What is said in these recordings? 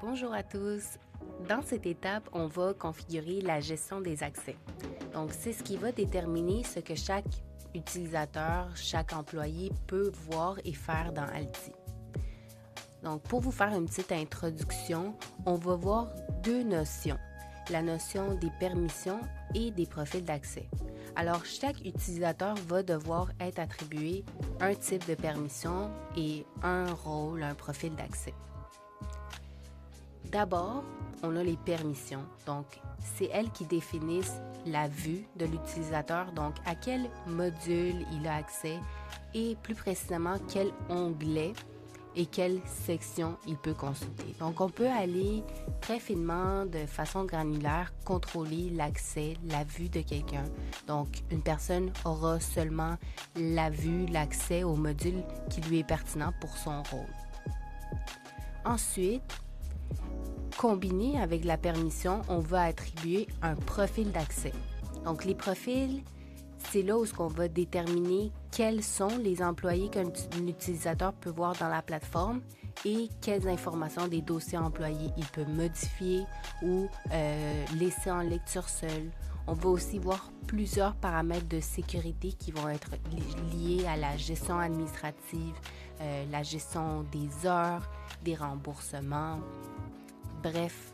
Bonjour à tous. Dans cette étape, on va configurer la gestion des accès. Donc, c'est ce qui va déterminer ce que chaque utilisateur, chaque employé peut voir et faire dans Alti. Donc, pour vous faire une petite introduction, on va voir deux notions, la notion des permissions et des profils d'accès. Alors, chaque utilisateur va devoir être attribué un type de permission et un rôle, un profil d'accès. D'abord, on a les permissions. Donc, c'est elles qui définissent la vue de l'utilisateur, donc à quel module il a accès et plus précisément quel onglet et quelle section il peut consulter. Donc, on peut aller très finement, de façon granulaire, contrôler l'accès, la vue de quelqu'un. Donc, une personne aura seulement la vue, l'accès au module qui lui est pertinent pour son rôle. Ensuite, combiné avec la permission, on va attribuer un profil d'accès. Donc, les profils, c'est là où on va déterminer quels sont les employés qu'un utilisateur peut voir dans la plateforme et quelles informations des dossiers employés il peut modifier ou laisser en lecture seule. On va aussi voir plusieurs paramètres de sécurité qui vont être liés à la gestion administrative, la gestion des heures, des remboursements. Bref,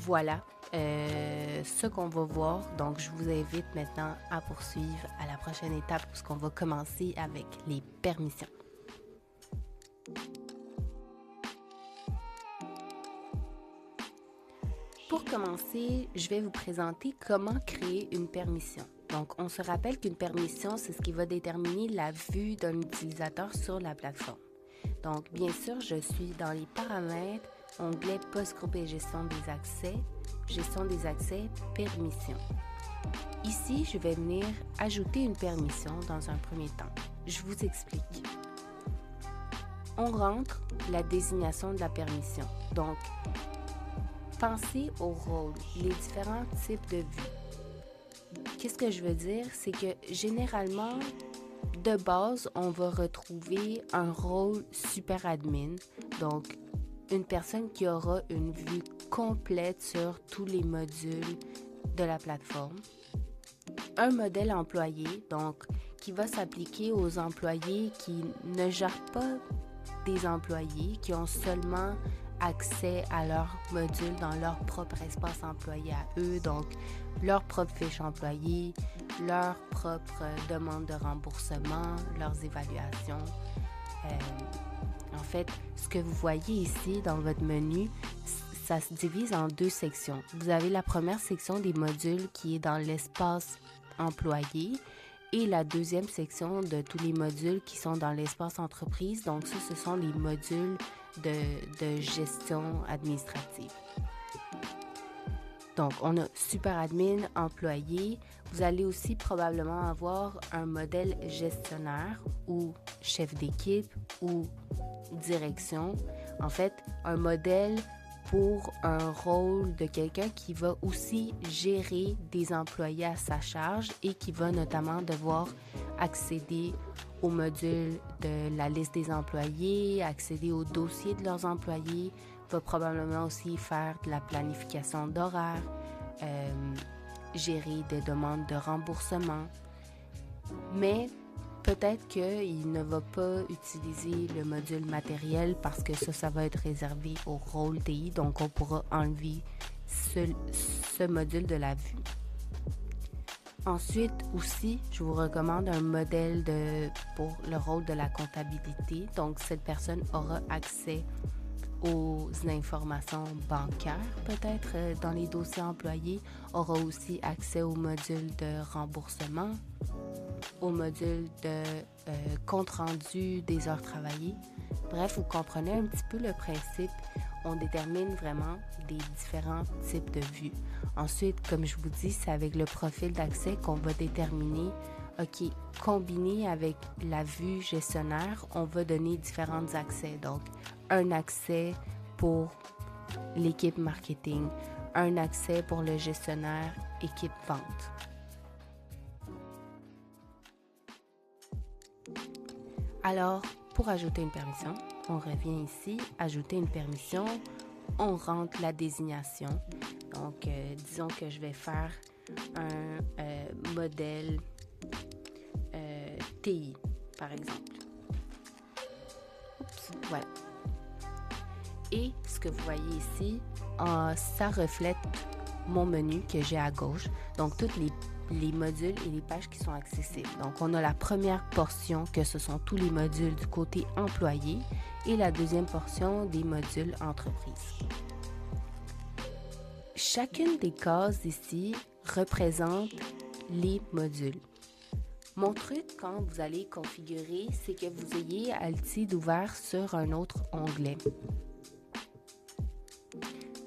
voilà ce qu'on va voir. Donc, je vous invite maintenant à poursuivre à la prochaine étape où on va commencer avec les permissions. Pour commencer, je vais vous présenter comment créer une permission. Donc, on se rappelle qu'une permission, c'est ce qui va déterminer la vue d'un utilisateur sur la plateforme. Donc, bien sûr, je suis dans les paramètres, onglet post-groupe et gestion des accès, permission. Ici, je vais venir ajouter une permission dans un premier temps. Je vous explique. On rentre la désignation de la permission. Donc, pensez au rôle, les différents types de vues. Qu'est-ce que je veux dire? C'est que généralement, de base, on va retrouver un rôle super admin. Donc, une personne qui aura une vue complète sur tous les modules de la plateforme. Un modèle employé, donc, qui va s'appliquer aux employés qui ne gèrent pas des employés, qui ont seulement accès à leur module dans leur propre espace employé à eux, donc leur propre fiche employée, leur propre demande de remboursement, leurs évaluations. En fait, ce que vous voyez ici dans votre menu, ça se divise en deux sections. Vous avez la première section des modules qui est dans l'espace employé et la deuxième section de tous les modules qui sont dans l'espace entreprise. Donc ça, ce sont les modules de gestion administrative. Donc, on a super admin, employé. Vous allez aussi probablement avoir un modèle gestionnaire ou chef d'équipe ou direction. En fait, un modèle pour un rôle de quelqu'un qui va aussi gérer des employés à sa charge et qui va notamment devoir accéder au module de la liste des employés, accéder au dossier de leurs employés, va probablement aussi faire de la planification d'horaire, gérer des demandes de remboursement. Mais peut-être qu'il ne va pas utiliser le module matériel parce que ça va être réservé au rôle TI, donc on pourra enlever ce module de la vue. Ensuite aussi, je vous recommande un modèle pour le rôle de la comptabilité. Donc, cette personne aura accès aux informations bancaires, peut-être dans les dossiers employés, aura aussi accès au module de remboursement, au module de compte-rendu des heures travaillées. Bref, vous comprenez un petit peu le principe. On détermine vraiment des différents types de vues. Ensuite, comme je vous dis, c'est avec le profil d'accès qu'on va déterminer, OK, combiné avec la vue gestionnaire, on va donner différents accès. Donc, un accès pour l'équipe marketing, un accès pour le gestionnaire équipe vente. Alors, pour ajouter une permission, on revient ici, ajouter une permission. on rentre la désignation. Donc, disons que je vais faire un modèle TI, par exemple. Oups, voilà. Et ce que vous voyez ici, ça reflète mon menu que j'ai à gauche. Donc, tous les modules et les pages qui sont accessibles. Donc, on a la première portion que ce sont tous les modules du côté employé et la deuxième portion des modules entreprise. Chacune des cases ici représente les modules. Mon truc quand vous allez configurer, c'est que vous ayez Altitude ouvert sur un autre onglet.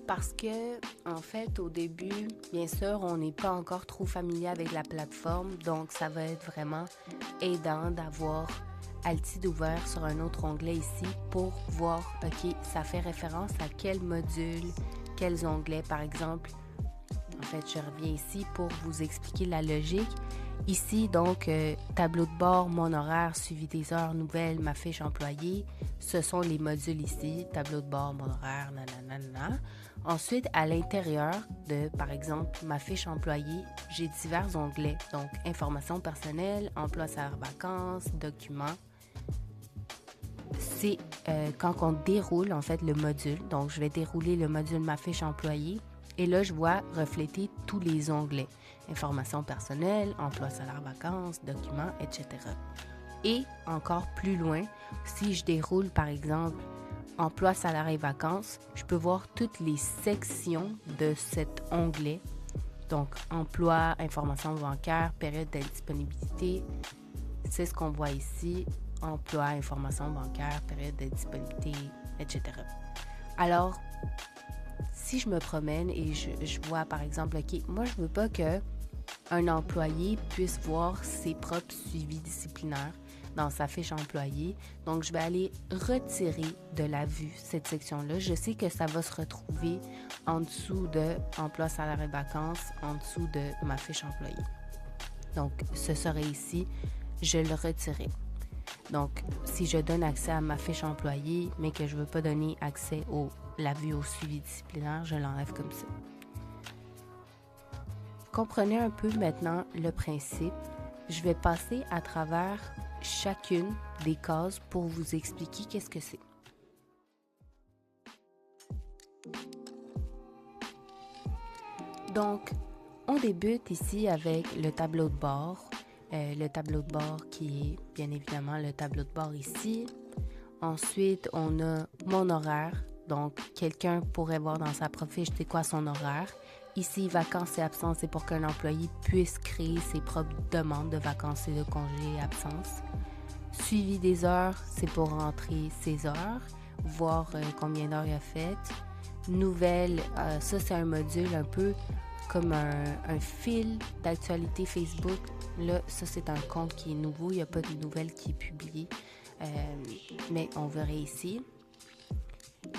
Parce que, en fait, au début, bien sûr, on n'est pas encore trop familier avec la plateforme, donc ça va être vraiment aidant d'avoir Altitude ouvert sur un autre onglet ici pour voir, OK, ça fait référence à quel module, quels onglets, par exemple. En fait, je reviens ici pour vous expliquer la logique. Ici, donc, tableau de bord, mon horaire, suivi des heures, nouvelles, ma fiche employée. Ce sont les modules ici, tableau de bord, mon horaire, nanana. Ensuite, à l'intérieur de, par exemple, ma fiche employée, j'ai divers onglets. Donc, informations personnelles, emploi, salaire, vacances, documents. C'est quand on déroule, en fait, le module. Donc, je vais dérouler le module ma fiche employée. Et là, je vois refléter tous les onglets. Informations personnelles, emploi, salaire, vacances, documents, etc. Et encore plus loin, si je déroule, par exemple, emploi, salaire et vacances, je peux voir toutes les sections de cet onglet. Donc, emploi, informations bancaires, période d'indisponibilité. C'est ce qu'on voit ici. Emploi, informations bancaires, période d'indisponibilité, etc. Alors, si je me promène et je vois, par exemple, OK, moi, je veux pas qu'un employé puisse voir ses propres suivis disciplinaires dans sa fiche employée. Donc, je vais aller retirer de la vue cette section-là. Je sais que ça va se retrouver en dessous de emploi, salaire et vacances, en dessous de ma fiche employée. Donc, ce serait ici, je le retirerai. Donc, si je donne accès à ma fiche employée, mais que je ne veux pas donner accès la vue au suivi disciplinaire, je l'enlève comme ça. Comprenez un peu maintenant le principe. Je vais passer à travers chacune des cases pour vous expliquer qu'est-ce que c'est. Donc, on débute ici avec le tableau de bord. Le tableau de bord qui est bien évidemment le tableau de bord ici. Ensuite, on a mon horaire. Donc, quelqu'un pourrait voir dans sa profil c'est quoi son horaire. Ici, vacances et absences, c'est pour qu'un employé puisse créer ses propres demandes de vacances et de congés et absences. Suivi des heures, c'est pour rentrer ses heures, voir combien d'heures il a fait. Nouvelles, ça c'est un module un peu comme un fil d'actualité Facebook. Là, ça c'est un compte qui est nouveau, il n'y a pas de nouvelles qui est publiée, mais on verrait ici.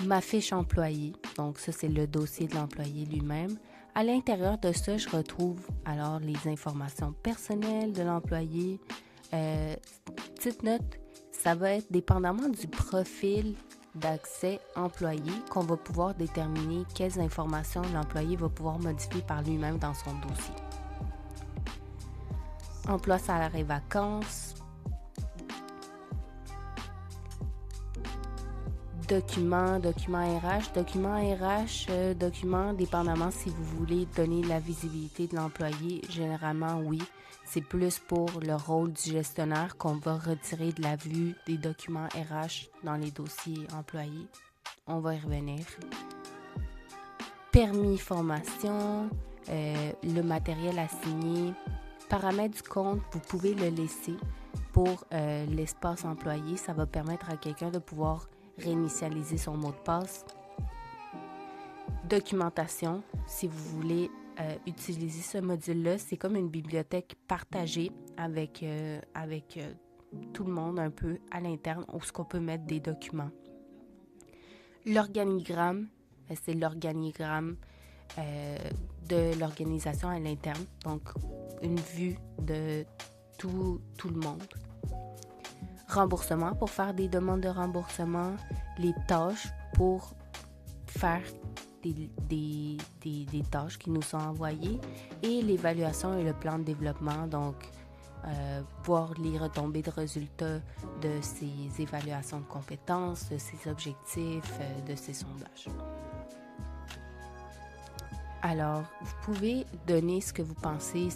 Ma fiche employée, donc ça c'est le dossier de l'employé lui-même. À l'intérieur de ça, je retrouve alors les informations personnelles de l'employé. Petite note, ça va être dépendamment du profil d'accès employé qu'on va pouvoir déterminer quelles informations l'employé va pouvoir modifier par lui-même dans son dossier. Emploi, salaire et vacances. Documents RH. Documents, dépendamment si vous voulez donner la visibilité de l'employé, généralement oui. C'est plus pour le rôle du gestionnaire qu'on va retirer de la vue des documents RH dans les dossiers employés. On va y revenir. Permis formation, le matériel assigné. Paramètres du compte, vous pouvez le laisser pour l'espace employé. Ça va permettre à quelqu'un de pouvoir réinitialiser son mot de passe. Documentation, si vous voulez utiliser ce module-là, c'est comme une bibliothèque partagée avec tout le monde un peu à l'interne où ce qu'on peut mettre des documents. L'organigramme, c'est l'organigramme de l'organisation à l'interne, donc une vue de tout le monde. Remboursement, pour faire des demandes de remboursement, les tâches pour faire des tâches qui nous sont envoyées et l'évaluation et le plan de développement, donc voir les retombées de résultats de ces évaluations de compétences, de ces objectifs, de ces sondages. Alors, vous pouvez donner ce que vous pensez.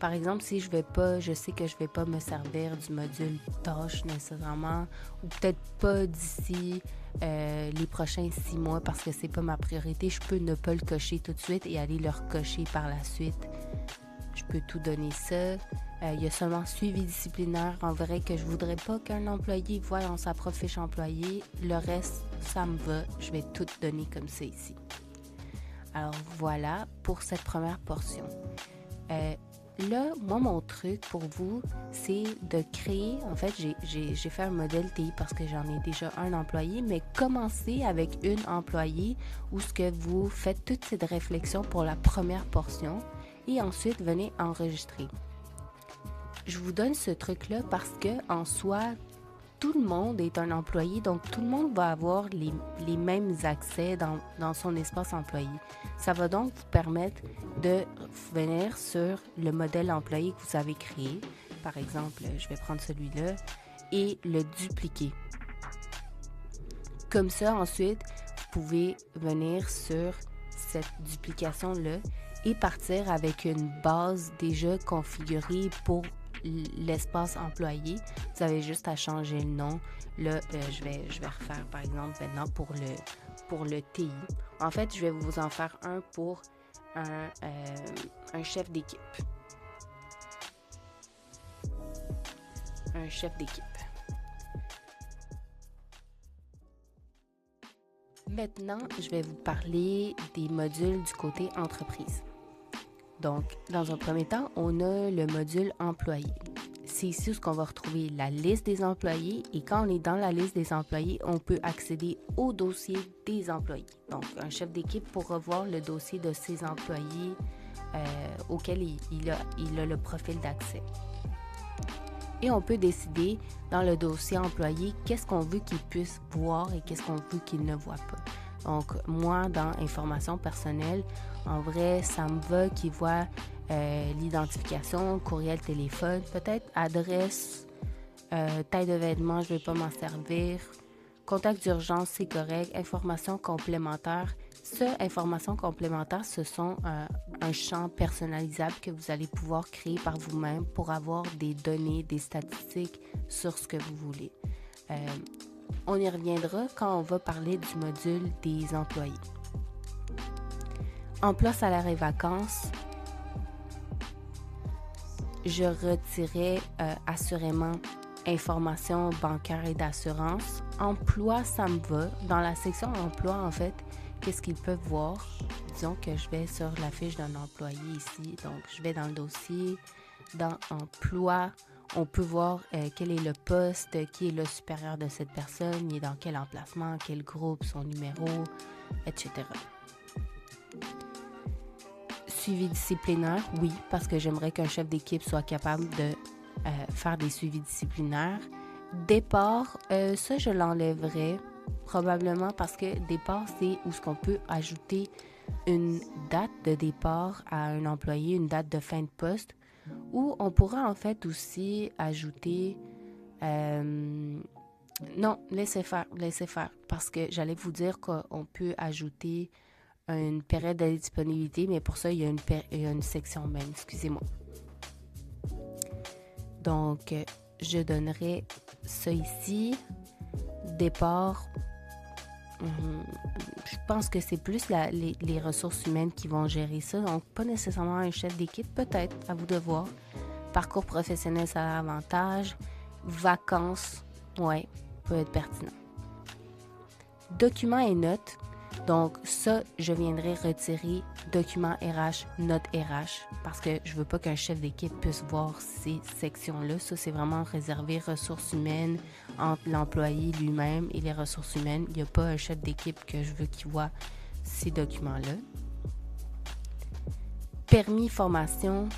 Par exemple, si je sais que je vais pas me servir du module tâches nécessairement, ou peut-être pas d'ici les prochains 6 mois parce que c'est pas ma priorité, je peux ne pas le cocher tout de suite et aller le recocher par la suite. Je peux tout donner ça. Il y a seulement suivi disciplinaire. En vrai que je voudrais pas qu'un employé voie dans sa propre fiche employée. Le reste, ça me va. Je vais tout donner comme ça ici. Alors voilà pour cette première portion. Là, moi, mon truc pour vous, c'est de créer, en fait, j'ai fait un modèle TI parce que j'en ai déjà un employé, mais commencez avec une employée où ce que vous faites toute cette réflexion pour la première portion et ensuite venez enregistrer. Je vous donne ce truc-là parce que en soi, tout le monde est un employé, donc tout le monde va avoir les mêmes accès dans son espace employé. Ça va donc vous permettre de venir sur le modèle employé que vous avez créé. Par exemple, je vais prendre celui-là et le dupliquer. Comme ça, ensuite, vous pouvez venir sur cette duplication-là et partir avec une base déjà configurée pour l'espace employé. Vous avez juste à changer le nom. Là, je vais refaire par exemple maintenant pour le TI. En fait, je vais vous en faire un pour un chef d'équipe. Un chef d'équipe. Maintenant, je vais vous parler des modules du côté entreprise. Donc, dans un premier temps, on a le module employé. C'est ici où on va retrouver la liste des employés et quand on est dans la liste des employés, on peut accéder au dossier des employés. Donc, un chef d'équipe pourra voir le dossier de ses employés auquel il a le profil d'accès. Et on peut décider dans le dossier employé qu'est-ce qu'on veut qu'il puisse voir et qu'est-ce qu'on veut qu'il ne voit pas. Donc, moi, dans information personnelle, en vrai, ça me va qu'il voit l'identification, courriel, téléphone, peut-être adresse, taille de vêtements, je ne vais pas m'en servir. Contact d'urgence, c'est correct. Information complémentaire. Informations complémentaires, ce sont un champ personnalisable que vous allez pouvoir créer par vous-même pour avoir des données, des statistiques sur ce que vous voulez. On y reviendra quand on va parler du module des employés. Emploi, salaire et vacances. Je retirais assurément informations bancaires et d'assurance. Emploi, ça me va. Dans la section emploi, en fait, qu'est-ce qu'ils peuvent voir? Disons que je vais sur la fiche d'un employé ici. Donc, je vais dans le dossier. Dans emploi, on peut voir quel est le poste, qui est le supérieur de cette personne, il est dans quel emplacement, quel groupe, son numéro, etc. Suivi disciplinaire, oui, parce que j'aimerais qu'un chef d'équipe soit capable de faire des suivis disciplinaires. Départ, ça je l'enlèverais probablement parce que départ, c'est où ce qu'on peut ajouter une date de départ à un employé, une date de fin de poste, ou on pourra en fait aussi ajouter... non, laissez faire, parce que j'allais vous dire qu'on peut ajouter une période de disponibilité, mais pour ça, il y a une section même, excusez-moi. Donc, je donnerai ça ici. Départ, je pense que c'est plus les ressources humaines qui vont gérer ça. Donc, pas nécessairement un chef d'équipe, peut-être, à vous de voir. Parcours professionnel, salaire, avantage. Vacances, ouais, peut être pertinent. Documents et notes. Donc, ça, je viendrai retirer documents RH, notes RH, parce que je veux pas qu'un chef d'équipe puisse voir ces sections-là. Ça, c'est vraiment réservé ressources humaines entre l'employé lui-même et les ressources humaines. Il n'y a pas un chef d'équipe que je veux qu'il voit ces documents-là. Permis formation,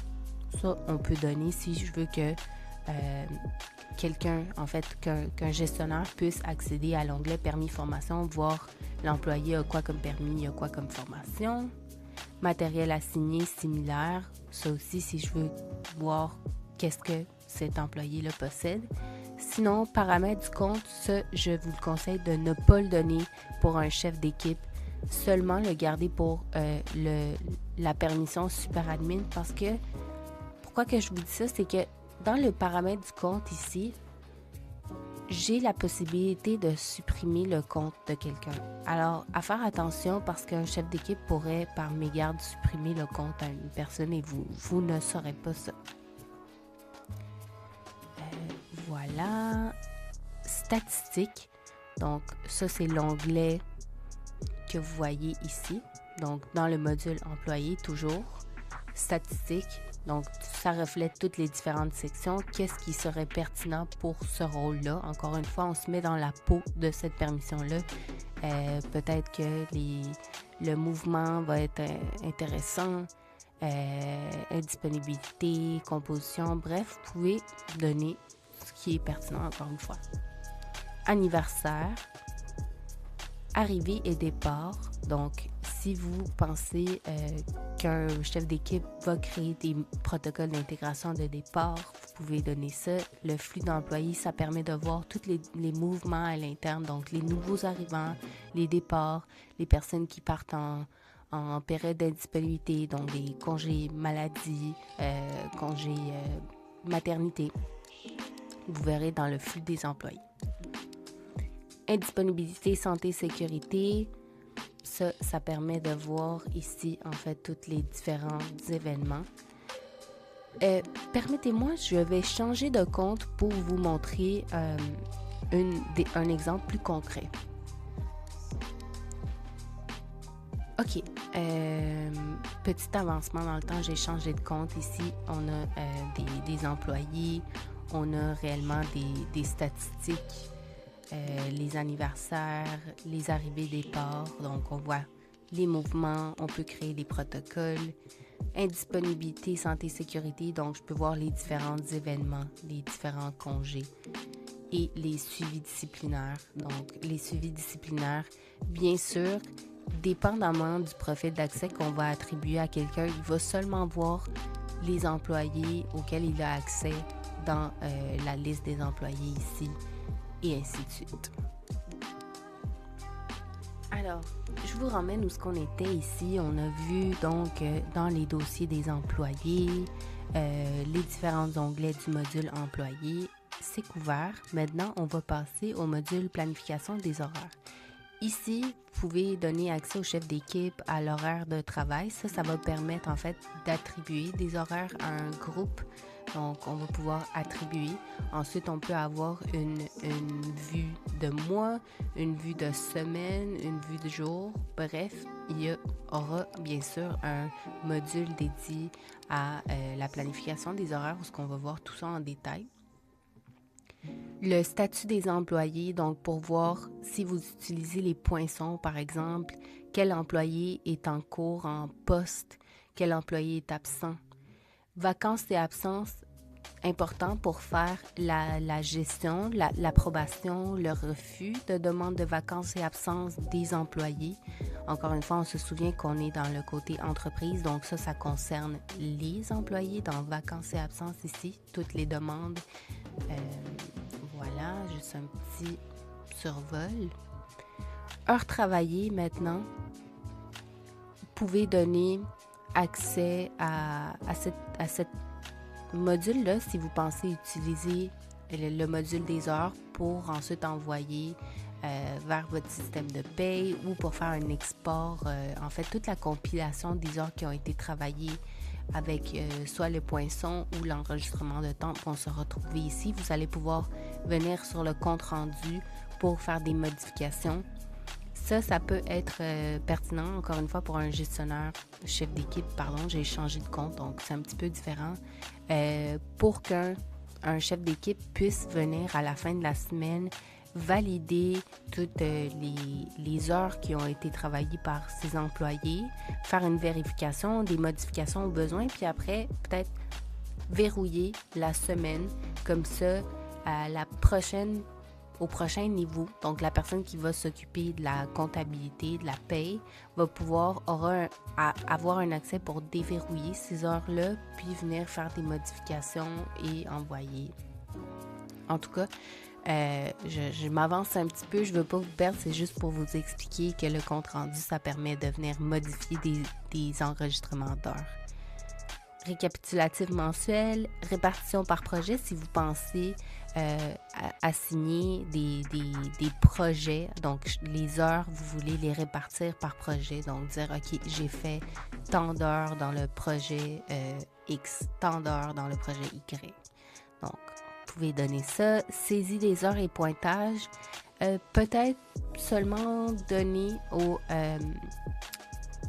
ça, on peut donner si je veux que quelqu'un, en fait, qu'un gestionnaire puisse accéder à l'onglet permis formation, voir l'employé a quoi comme permis, a quoi comme formation. Matériel assigné similaire, ça aussi si je veux voir qu'est-ce que cet employé-là possède. Sinon, paramètres du compte, ça, je vous le conseille de ne pas le donner pour un chef d'équipe, seulement le garder pour la permission super admin parce que, pourquoi que je vous dis ça, c'est que dans le paramètre du compte ici, j'ai la possibilité de supprimer le compte de quelqu'un. Alors, à faire attention parce qu'un chef d'équipe pourrait, par mégarde, supprimer le compte à une personne et vous ne saurez pas ça. Voilà. Statistiques. Donc, ça, c'est l'onglet que vous voyez ici. Donc, dans le module employé, toujours. Statistiques. Donc, ça reflète toutes les différentes sections. Qu'est-ce qui serait pertinent pour ce rôle-là? Encore une fois, on se met dans la peau de cette permission-là. Peut-être que le mouvement va être intéressant. Indisponibilité, composition, bref, vous pouvez donner ce qui est pertinent, encore une fois. Anniversaire, arrivée et départ. Donc, si vous pensez qu'un chef d'équipe va créer des protocoles d'intégration de départ, vous pouvez donner ça. Le flux d'employés, ça permet de voir tous les mouvements à l'interne, donc les nouveaux arrivants, les départs, les personnes qui partent en période d'indisponibilité, donc des congés maladie, congés maternité. Vous verrez dans le flux des employés. Indisponibilité, santé, sécurité. Ça permet de voir ici, en fait, tous les différents événements. Permettez-moi, je vais changer de compte pour vous montrer un exemple plus concret. OK. Petit avancement dans le temps, j'ai changé de compte ici. On a des employés, on a réellement des statistiques. Les anniversaires, les arrivées départs, donc on voit les mouvements, on peut créer des protocoles, indisponibilité, santé, sécurité, donc je peux voir les différents événements, les différents congés et les suivis disciplinaires. Donc les suivis disciplinaires, bien sûr, dépendamment du profil d'accès qu'on va attribuer à quelqu'un, il va seulement voir les employés auxquels il a accès dans la liste des employés ici. Et ainsi de suite. Alors, je vous ramène où ce qu'on était ici. On a vu donc dans les dossiers des employés, les différents onglets du module employé. C'est couvert. Maintenant, on va passer au module planification des horaires. Ici, vous pouvez donner accès au chef d'équipe à l'horaire de travail. Ça va permettre en fait d'attribuer des horaires à un groupe. Donc, on va pouvoir attribuer. Ensuite, on peut avoir une vue de mois, une vue de semaine, une vue de jour. Bref, il y aura bien sûr un module dédié à la planification des horaires où on va voir tout ça en détail. Le statut des employés, donc pour voir si vous utilisez les poinçons, par exemple, quel employé est en cours, en poste, quel employé est absent. Vacances et absences, important pour faire la gestion, l'approbation, le refus de demande de vacances et absences des employés. Encore une fois, on se souvient qu'on est dans le côté entreprise, donc ça concerne les employés dans vacances et absences ici, toutes les demandes. Voilà, juste un petit survol. Heures travaillées maintenant. Vous pouvez donner accès à cette module-là si vous pensez utiliser le module des heures pour ensuite envoyer vers votre système de paye ou pour faire un export, en fait, toute la compilation des heures qui ont été travaillées avec soit le poinçon ou l'enregistrement de temps vont se retrouver ici. Vous allez pouvoir venir sur le compte rendu pour faire des modifications. Ça peut être pertinent, encore une fois, pour un gestionnaire, chef d'équipe, j'ai changé de compte, donc c'est un petit peu différent. Pour qu'un chef d'équipe puisse venir à la fin de la semaine valider toutes les heures qui ont été travaillées par ses employés, faire une vérification, des modifications au besoin, puis après, peut-être verrouiller la semaine. Comme ça, à la prochaine au prochain niveau, donc la personne qui va s'occuper de la comptabilité, de la paye, avoir un accès pour déverrouiller ces heures-là, puis venir faire des modifications et envoyer. En tout cas, je m'avance un petit peu, je ne veux pas vous perdre, c'est juste pour vous expliquer que le compte-rendu, ça permet de venir modifier des enregistrements d'heures. Récapitulatif mensuel, répartition par projet, si vous pensez assigner des projets, donc les heures, vous voulez les répartir par projet, donc dire, OK, j'ai fait tant d'heures dans le projet X, tant d'heures dans le projet Y. Donc, vous pouvez donner ça. Saisie des heures et pointage, peut-être seulement donner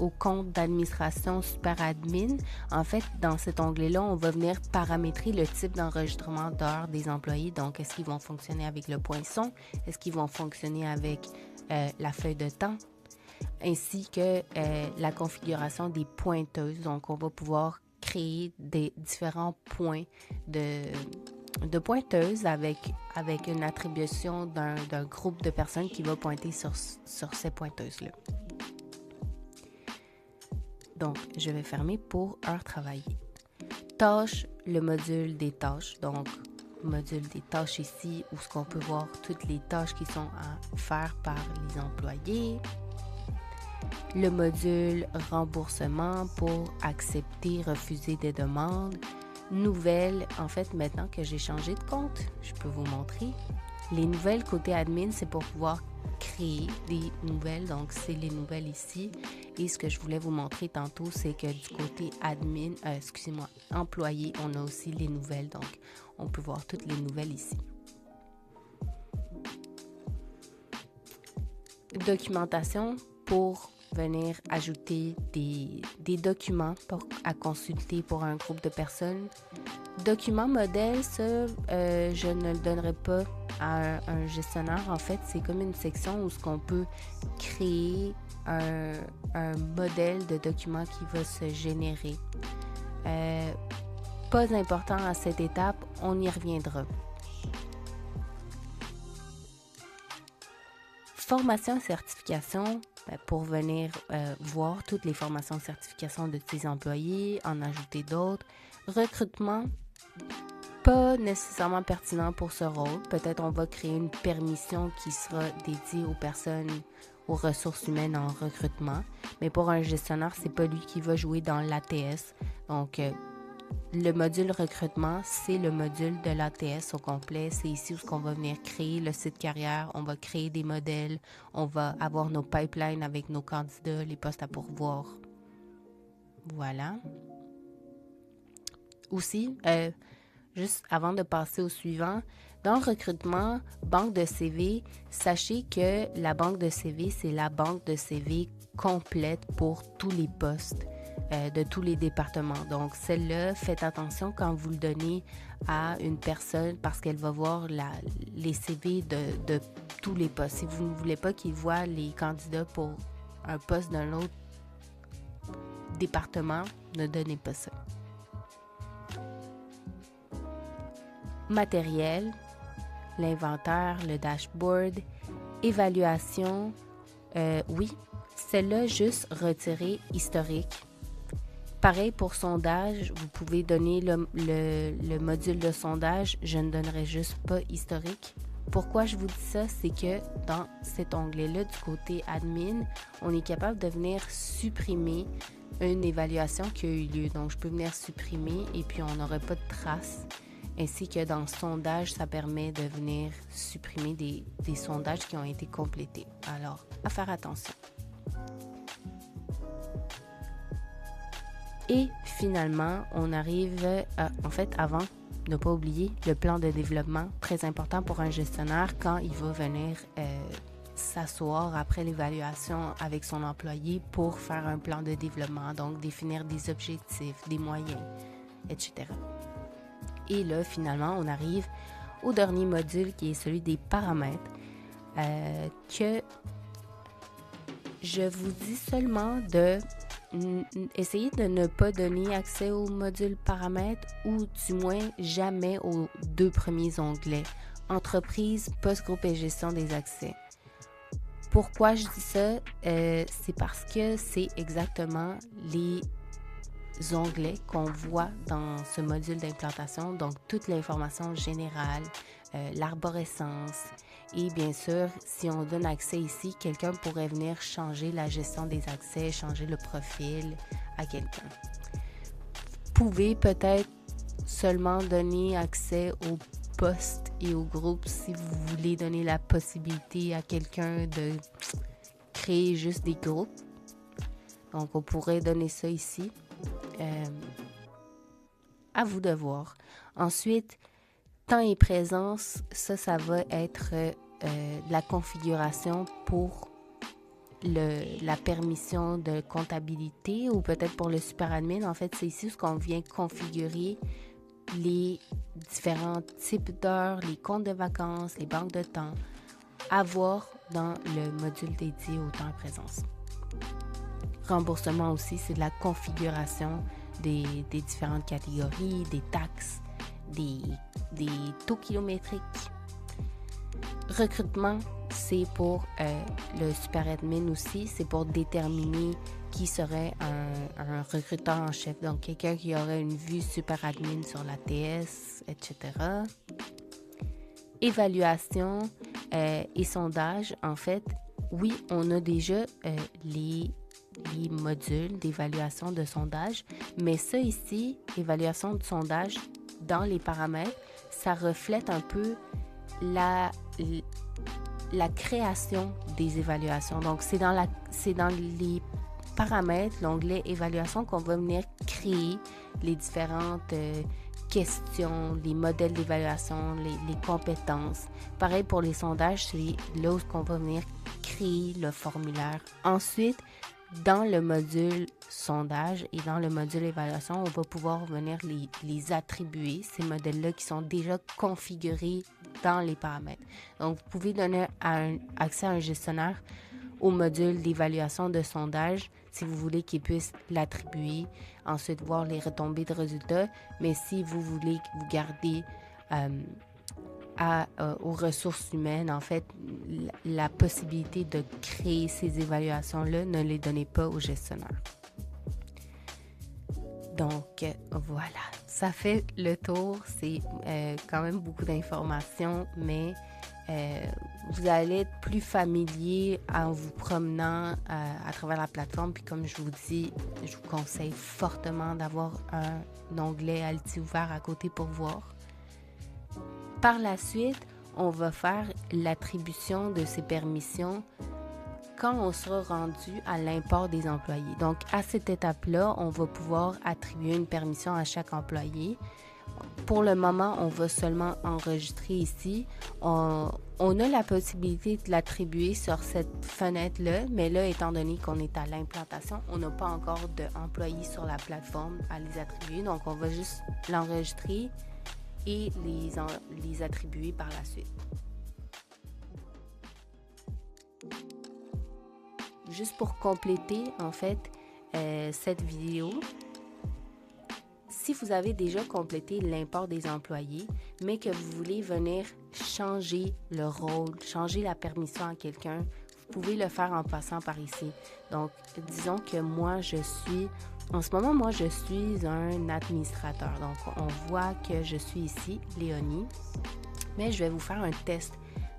au compte d'administration super admin. En fait, dans cet onglet-là, on va venir paramétrer le type d'enregistrement d'heures des employés. Donc, est-ce qu'ils vont fonctionner avec le poinçon? Est-ce qu'ils vont fonctionner avec la feuille de temps? Ainsi que la configuration des pointeuses. Donc, on va pouvoir créer des différents points de pointeuses avec une attribution d'un groupe de personnes qui va pointer sur ces pointeuses-là. Donc, je vais fermer pour heures travaillées. Tâches, le module des tâches. Donc, module des tâches ici, où ce qu'on peut voir toutes les tâches qui sont à faire par les employés. Le module remboursement pour accepter, refuser des demandes. Nouvelles, en fait, maintenant que j'ai changé de compte, je peux vous montrer. Les nouvelles côté admin, c'est pour pouvoir créer des nouvelles. Donc, c'est les nouvelles ici. Et ce que je voulais vous montrer tantôt, c'est que du côté employé, on a aussi les nouvelles. Donc, on peut voir toutes les nouvelles ici. Documentation pour venir ajouter des documents à consulter pour un groupe de personnes. Document modèle, ça, je ne le donnerai pas à un gestionnaire. En fait, c'est comme une section où ce qu'on peut créer un modèle de document qui va se générer. Pas important à cette étape, on y reviendra. Formation et certification, pour venir voir toutes les formations et certifications de tes employés, en ajouter d'autres. Recrutement, pas nécessairement pertinent pour ce rôle. Peut-être on va créer une permission qui sera dédiée aux ressources humaines en recrutement. Mais pour un gestionnaire, c'est pas lui qui va jouer dans l'ATS. Donc, le module recrutement, c'est le module de l'ATS au complet. C'est ici où on va venir créer le site carrière. On va créer des modèles. On va avoir nos pipelines avec nos candidats, les postes à pourvoir. Voilà. Aussi, juste avant de passer au suivant, dans le recrutement, banque de CV, sachez que la banque de CV, c'est la banque de CV complète pour tous les postes de tous les départements. Donc, celle-là, faites attention quand vous le donnez à une personne parce qu'elle va voir les CV de tous les postes. Si vous ne voulez pas qu'il voit les candidats pour un poste d'un autre département, ne donnez pas ça. Matériel, l'inventaire, le dashboard, évaluation, oui, celle-là, juste retirer historique. Pareil pour sondage, vous pouvez donner le module de sondage, je ne donnerai juste pas historique. Pourquoi je vous dis ça, c'est que dans cet onglet-là, du côté admin, on est capable de venir supprimer une évaluation qui a eu lieu. Donc, je peux venir supprimer et puis on n'aurait pas de traces. Ainsi que dans sondage, ça permet de venir supprimer des sondages qui ont été complétés. Alors, à faire attention. Et finalement, on arrive, avant, ne pas oublier le plan de développement, très important pour un gestionnaire quand il va venir s'asseoir après l'évaluation avec son employé pour faire un plan de développement, donc définir des objectifs, des moyens, etc. Et là, finalement, on arrive au dernier module qui est celui des paramètres que je vous dis seulement de essayer de ne pas donner accès au module paramètres ou du moins jamais aux 2 premiers onglets. entreprise, post-groupe et gestion des accès. Pourquoi je dis ça? C'est parce que c'est exactement les onglets qu'on voit dans ce module d'implantation, donc toute l'information générale, l'arborescence et bien sûr, si on donne accès ici, quelqu'un pourrait venir changer la gestion des accès, changer le profil à quelqu'un. Vous pouvez peut-être seulement donner accès aux postes et aux groupes si vous voulez donner la possibilité à quelqu'un de créer juste des groupes. Donc, on pourrait donner ça ici. À vous de voir. Ensuite, temps et présence, ça va être la configuration pour la permission de comptabilité ou peut-être pour le super-admin. En fait, c'est ici ce qu'on vient configurer les différents types d'heures, les comptes de vacances, les banques de temps à voir dans le module dédié au temps et présence. Remboursement aussi, c'est de la configuration des différentes catégories, des taxes, des taux kilométriques. Recrutement, c'est pour le super-admin aussi, c'est pour déterminer qui serait un recruteur en chef. Donc, quelqu'un qui aurait une vue super-admin sur la TS, etc. Évaluation et sondage. En fait, oui, on a déjà les modules d'évaluation de sondage, mais ça ici, évaluation de sondage, dans les paramètres, ça reflète un peu la création des évaluations. Donc, c'est dans les paramètres, l'onglet évaluation, qu'on va venir créer les différentes questions, les modèles d'évaluation, les compétences. Pareil pour les sondages, c'est là où on va venir créer le formulaire. Ensuite, dans le module sondage et dans le module évaluation, on va pouvoir venir les attribuer, ces modèles-là qui sont déjà configurés dans les paramètres. Donc, vous pouvez donner accès à un gestionnaire au module d'évaluation de sondage si vous voulez qu'il puisse l'attribuer, ensuite voir les retombées de résultats. Mais si vous voulez que vous gardez aux ressources humaines, en fait, la possibilité de créer ces évaluations-là, ne les donnez pas au gestionnaire. Donc, voilà, ça fait le tour. C'est quand même beaucoup d'informations, mais vous allez être plus familier en vous promenant à travers la plateforme. Puis comme je vous dis, je vous conseille fortement d'avoir un onglet Alti ouvert à côté pour voir. Par la suite, on va faire l'attribution de ces permissions quand on sera rendu à l'import des employés. Donc, à cette étape-là, on va pouvoir attribuer une permission à chaque employé. Pour le moment, on va seulement enregistrer ici. On a la possibilité de l'attribuer sur cette fenêtre-là, mais là, étant donné qu'on est à l'implantation, on n'a pas encore d'employés sur la plateforme à les attribuer. Donc, on va juste l'enregistrer et les attribuer par la suite. Juste pour compléter, en fait, cette vidéo, si vous avez déjà complété l'import des employés, mais que vous voulez venir changer le rôle, changer la permission à quelqu'un, vous pouvez le faire en passant par ici. Donc, disons que en ce moment, je suis un administrateur. Donc, on voit que je suis ici, Léonie, mais je vais vous faire un test.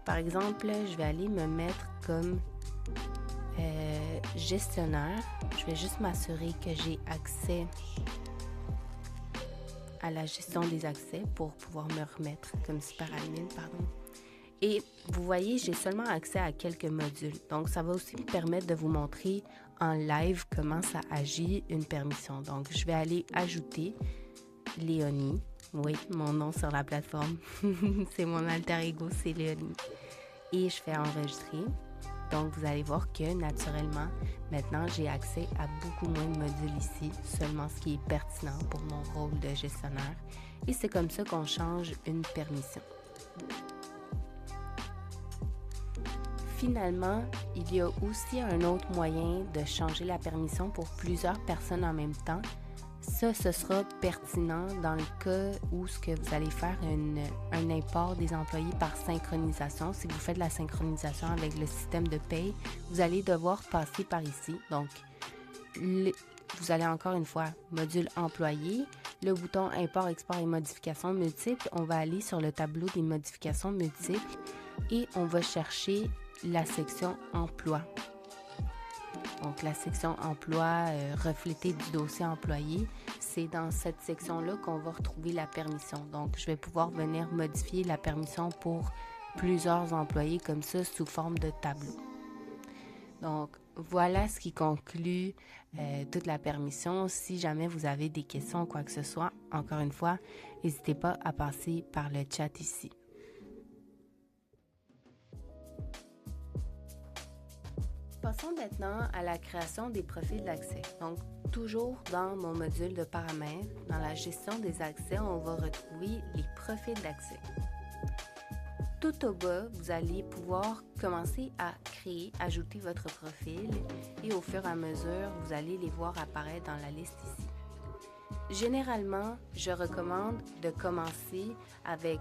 Par exemple, je vais aller me mettre comme gestionnaire. Je vais juste m'assurer que j'ai accès à la gestion des accès pour pouvoir me remettre comme super-admin, Et vous voyez, j'ai seulement accès à quelques modules. Donc, ça va aussi me permettre de vous montrer en live comment ça agit une permission. Donc, je vais aller ajouter Léonie. Oui, mon nom sur la plateforme. C'est mon alter ego, c'est Léonie. Et je fais enregistrer. Donc, vous allez voir que, naturellement, maintenant, j'ai accès à beaucoup moins de modules ici, seulement ce qui est pertinent pour mon rôle de gestionnaire. Et c'est comme ça qu'on change une permission. Finalement, il y a aussi un autre moyen de changer la permission pour plusieurs personnes en même temps. ce sera pertinent dans le cas où ce que vous allez faire un import des employés par synchronisation. Si vous faites la synchronisation avec le système de paye, vous allez devoir passer par ici. Donc, vous allez encore une fois, module employé, le bouton import, export et modifications multiples. On va aller sur le tableau des modifications multiples et on va chercher la section emploi. Donc, la section emploi reflétée du dossier employé, c'est dans cette section-là qu'on va retrouver la permission. Donc, je vais pouvoir venir modifier la permission pour plusieurs employés comme ça sous forme de tableau. Donc, voilà ce qui conclut toute la permission. Si jamais vous avez des questions ou quoi que ce soit, encore une fois, n'hésitez pas à passer par le chat ici. Passons maintenant à la création des profils d'accès. Donc, toujours dans mon module de paramètres, dans la gestion des accès, on va retrouver les profils d'accès. Tout au bas, vous allez pouvoir commencer à créer, ajouter votre profil et au fur et à mesure, vous allez les voir apparaître dans la liste ici. Généralement, je recommande de commencer avec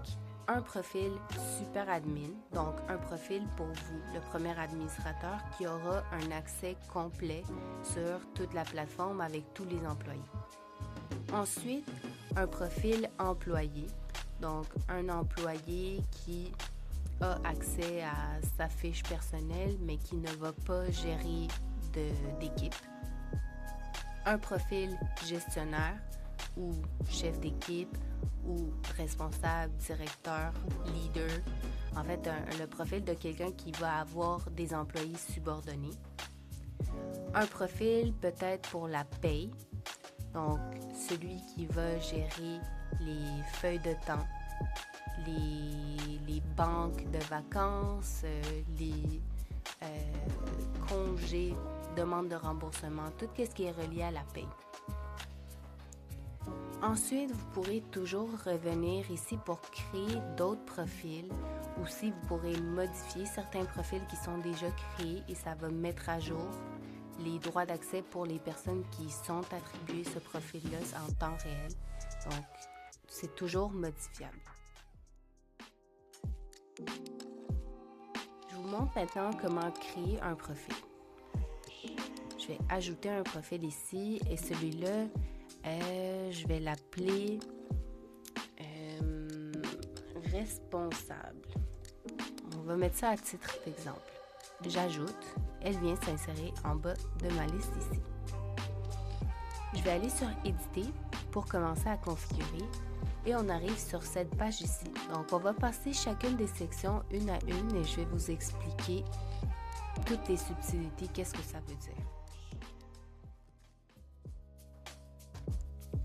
un profil super admin, donc un profil pour vous, le premier administrateur qui aura un accès complet sur toute la plateforme avec tous les employés. Ensuite, un profil employé, donc un employé qui a accès à sa fiche personnelle mais qui ne va pas gérer d'équipe. Un profil gestionnaire ou chef d'équipe ou responsable, directeur, leader. En fait, le profil de quelqu'un qui va avoir des employés subordonnés. Un profil peut-être pour la paye, donc celui qui va gérer les feuilles de temps, les banques de vacances, les congés, demandes de remboursement, tout ce qui est relié à la paye. Ensuite, vous pourrez toujours revenir ici pour créer d'autres profils ou si vous pourrez modifier certains profils qui sont déjà créés et ça va mettre à jour les droits d'accès pour les personnes qui sont attribuées ce profil-là en temps réel. Donc, c'est toujours modifiable. Je vous montre maintenant comment créer un profil. Je vais ajouter un profil ici et celui-là, je vais l'appeler responsable. On va mettre ça à titre d'exemple. J'ajoute, elle vient s'insérer en bas de ma liste ici. Je vais aller sur éditer pour commencer à configurer et on arrive sur cette page ici. Donc on va passer chacune des sections une à une et je vais vous expliquer toutes les subtilités, qu'est-ce que ça veut dire.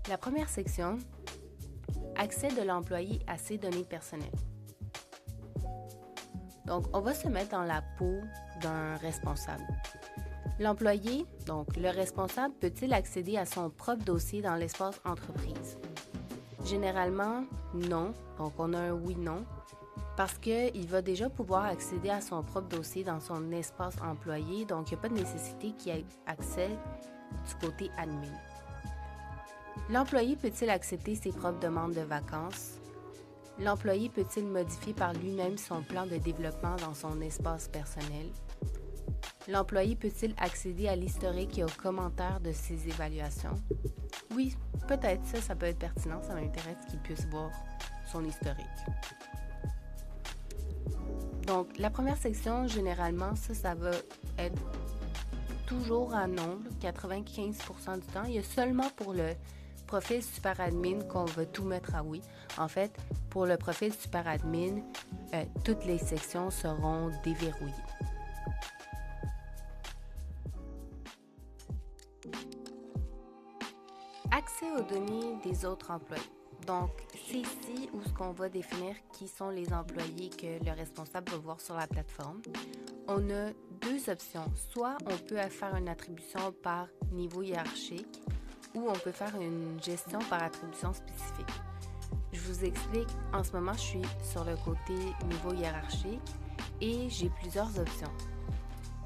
La première section, accès de l'employé à ses données personnelles. Donc, on va se mettre dans la peau d'un responsable. L'employé, donc le responsable, peut-il accéder à son propre dossier dans l'espace entreprise? Généralement, non. Donc, on a un oui-non parce qu'il va déjà pouvoir accéder à son propre dossier dans son espace employé. Donc, il n'y a pas de nécessité qu'il ait accès du côté admin. L'employé peut-il accepter ses propres demandes de vacances? L'employé peut-il modifier par lui-même son plan de développement dans son espace personnel? L'employé peut-il accéder à l'historique et aux commentaires de ses évaluations? Oui, peut-être, ça peut être pertinent, ça m'intéresse qu'il puisse voir son historique. Donc, la première section, généralement, ça va être toujours en nombre, 95% du temps. Il y a seulement pour le profil super admin qu'on va tout mettre à oui. En fait, pour le profil super admin, toutes les sections seront déverrouillées. Accès aux données des autres employés. Donc, c'est ici où ce qu'on va définir qui sont les employés que le responsable va voir sur la plateforme. On a deux options. Soit on peut faire une attribution par niveau hiérarchique ou on peut faire une gestion par attribution spécifique. Je vous explique, en ce moment, je suis sur le côté niveau hiérarchique et j'ai plusieurs options.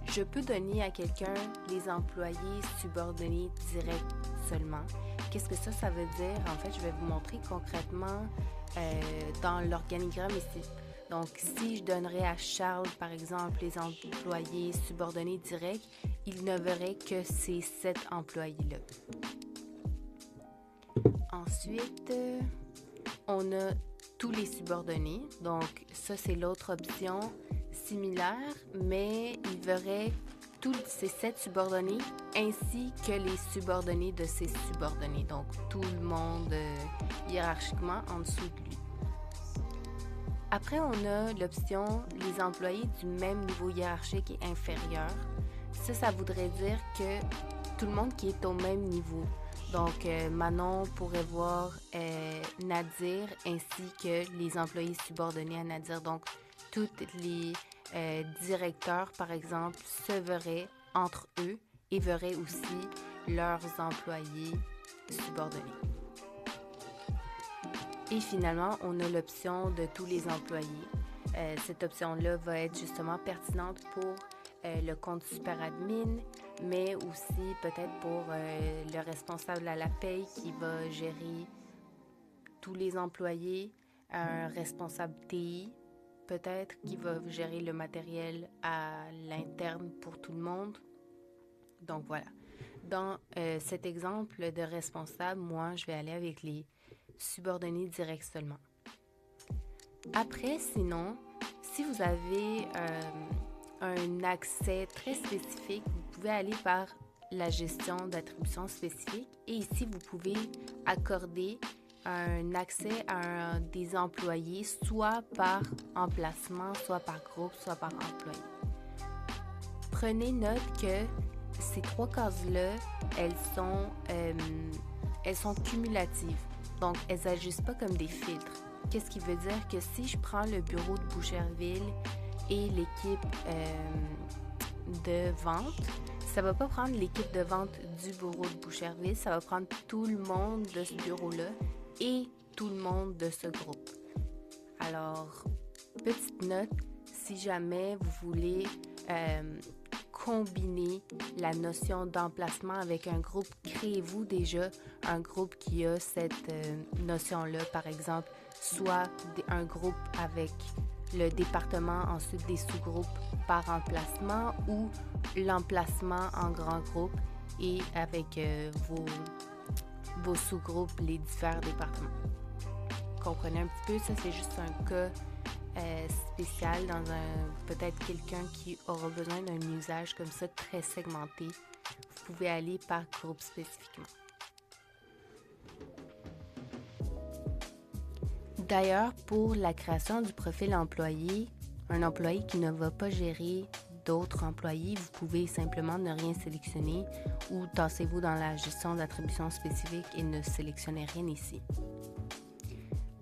Je peux donner à quelqu'un les employés subordonnés directs seulement. Qu'est-ce que ça veut dire? En fait, je vais vous montrer concrètement dans l'organigramme ici. Donc, si je donnerais à Charles, par exemple, les employés subordonnés directs, il ne verrait que ces 7 employés-là. Ensuite, on a tous les subordonnés. Donc, ça, c'est l'autre option similaire, mais il verrait tous ces 7 subordonnés ainsi que les subordonnés de ces subordonnés. Donc, tout le monde hiérarchiquement en dessous de lui. Après, on a l'option les employés du même niveau hiérarchique et inférieur. Ça voudrait dire que tout le monde qui est au même niveau. Donc, Manon pourrait voir Nadir ainsi que les employés subordonnés à Nadir. Donc, tous les directeurs, par exemple, se verraient entre eux et verraient aussi leurs employés subordonnés. Et finalement, on a l'option de tous les employés. Cette option-là va être justement pertinente pour le compte super-admin, mais aussi peut-être pour le responsable à la paye qui va gérer tous les employés, un responsable TI, peut-être qui va gérer le matériel à l'interne pour tout le monde. Donc voilà. Dans cet exemple de responsable, moi, je vais aller avec les subordonnés directs seulement. Après, sinon, si vous avez un accès très spécifique, vous pouvez aller par la gestion d'attributions spécifiques et ici, vous pouvez accorder un accès à des employés, soit par emplacement, soit par groupe, soit par employé. Prenez note que ces 3 cases-là, elles sont cumulatives. Donc, elles n'agissent pas comme des filtres. Qu'est-ce qui veut dire que si je prends le bureau de Boucherville et l'équipe de vente, ça ne va pas prendre l'équipe de vente du bureau de Boucherville, ça va prendre tout le monde de ce bureau-là et tout le monde de ce groupe. Alors, petite note, si jamais vous voulez combiner la notion d'emplacement avec un groupe, créez-vous déjà un groupe qui a cette notion-là, par exemple, soit un groupe avec le département, ensuite des sous-groupes par emplacement ou l'emplacement en grand groupe et avec vos sous-groupes, les différents départements. Comprenez un petit peu, ça c'est juste un cas spécial dans peut-être quelqu'un qui aura besoin d'un usage comme ça très segmenté. Vous pouvez aller par groupe spécifiquement. D'ailleurs, pour la création du profil employé, un employé qui ne va pas gérer d'autres employés, vous pouvez simplement ne rien sélectionner ou tassez-vous dans la gestion d'attributions spécifiques et ne sélectionnez rien ici.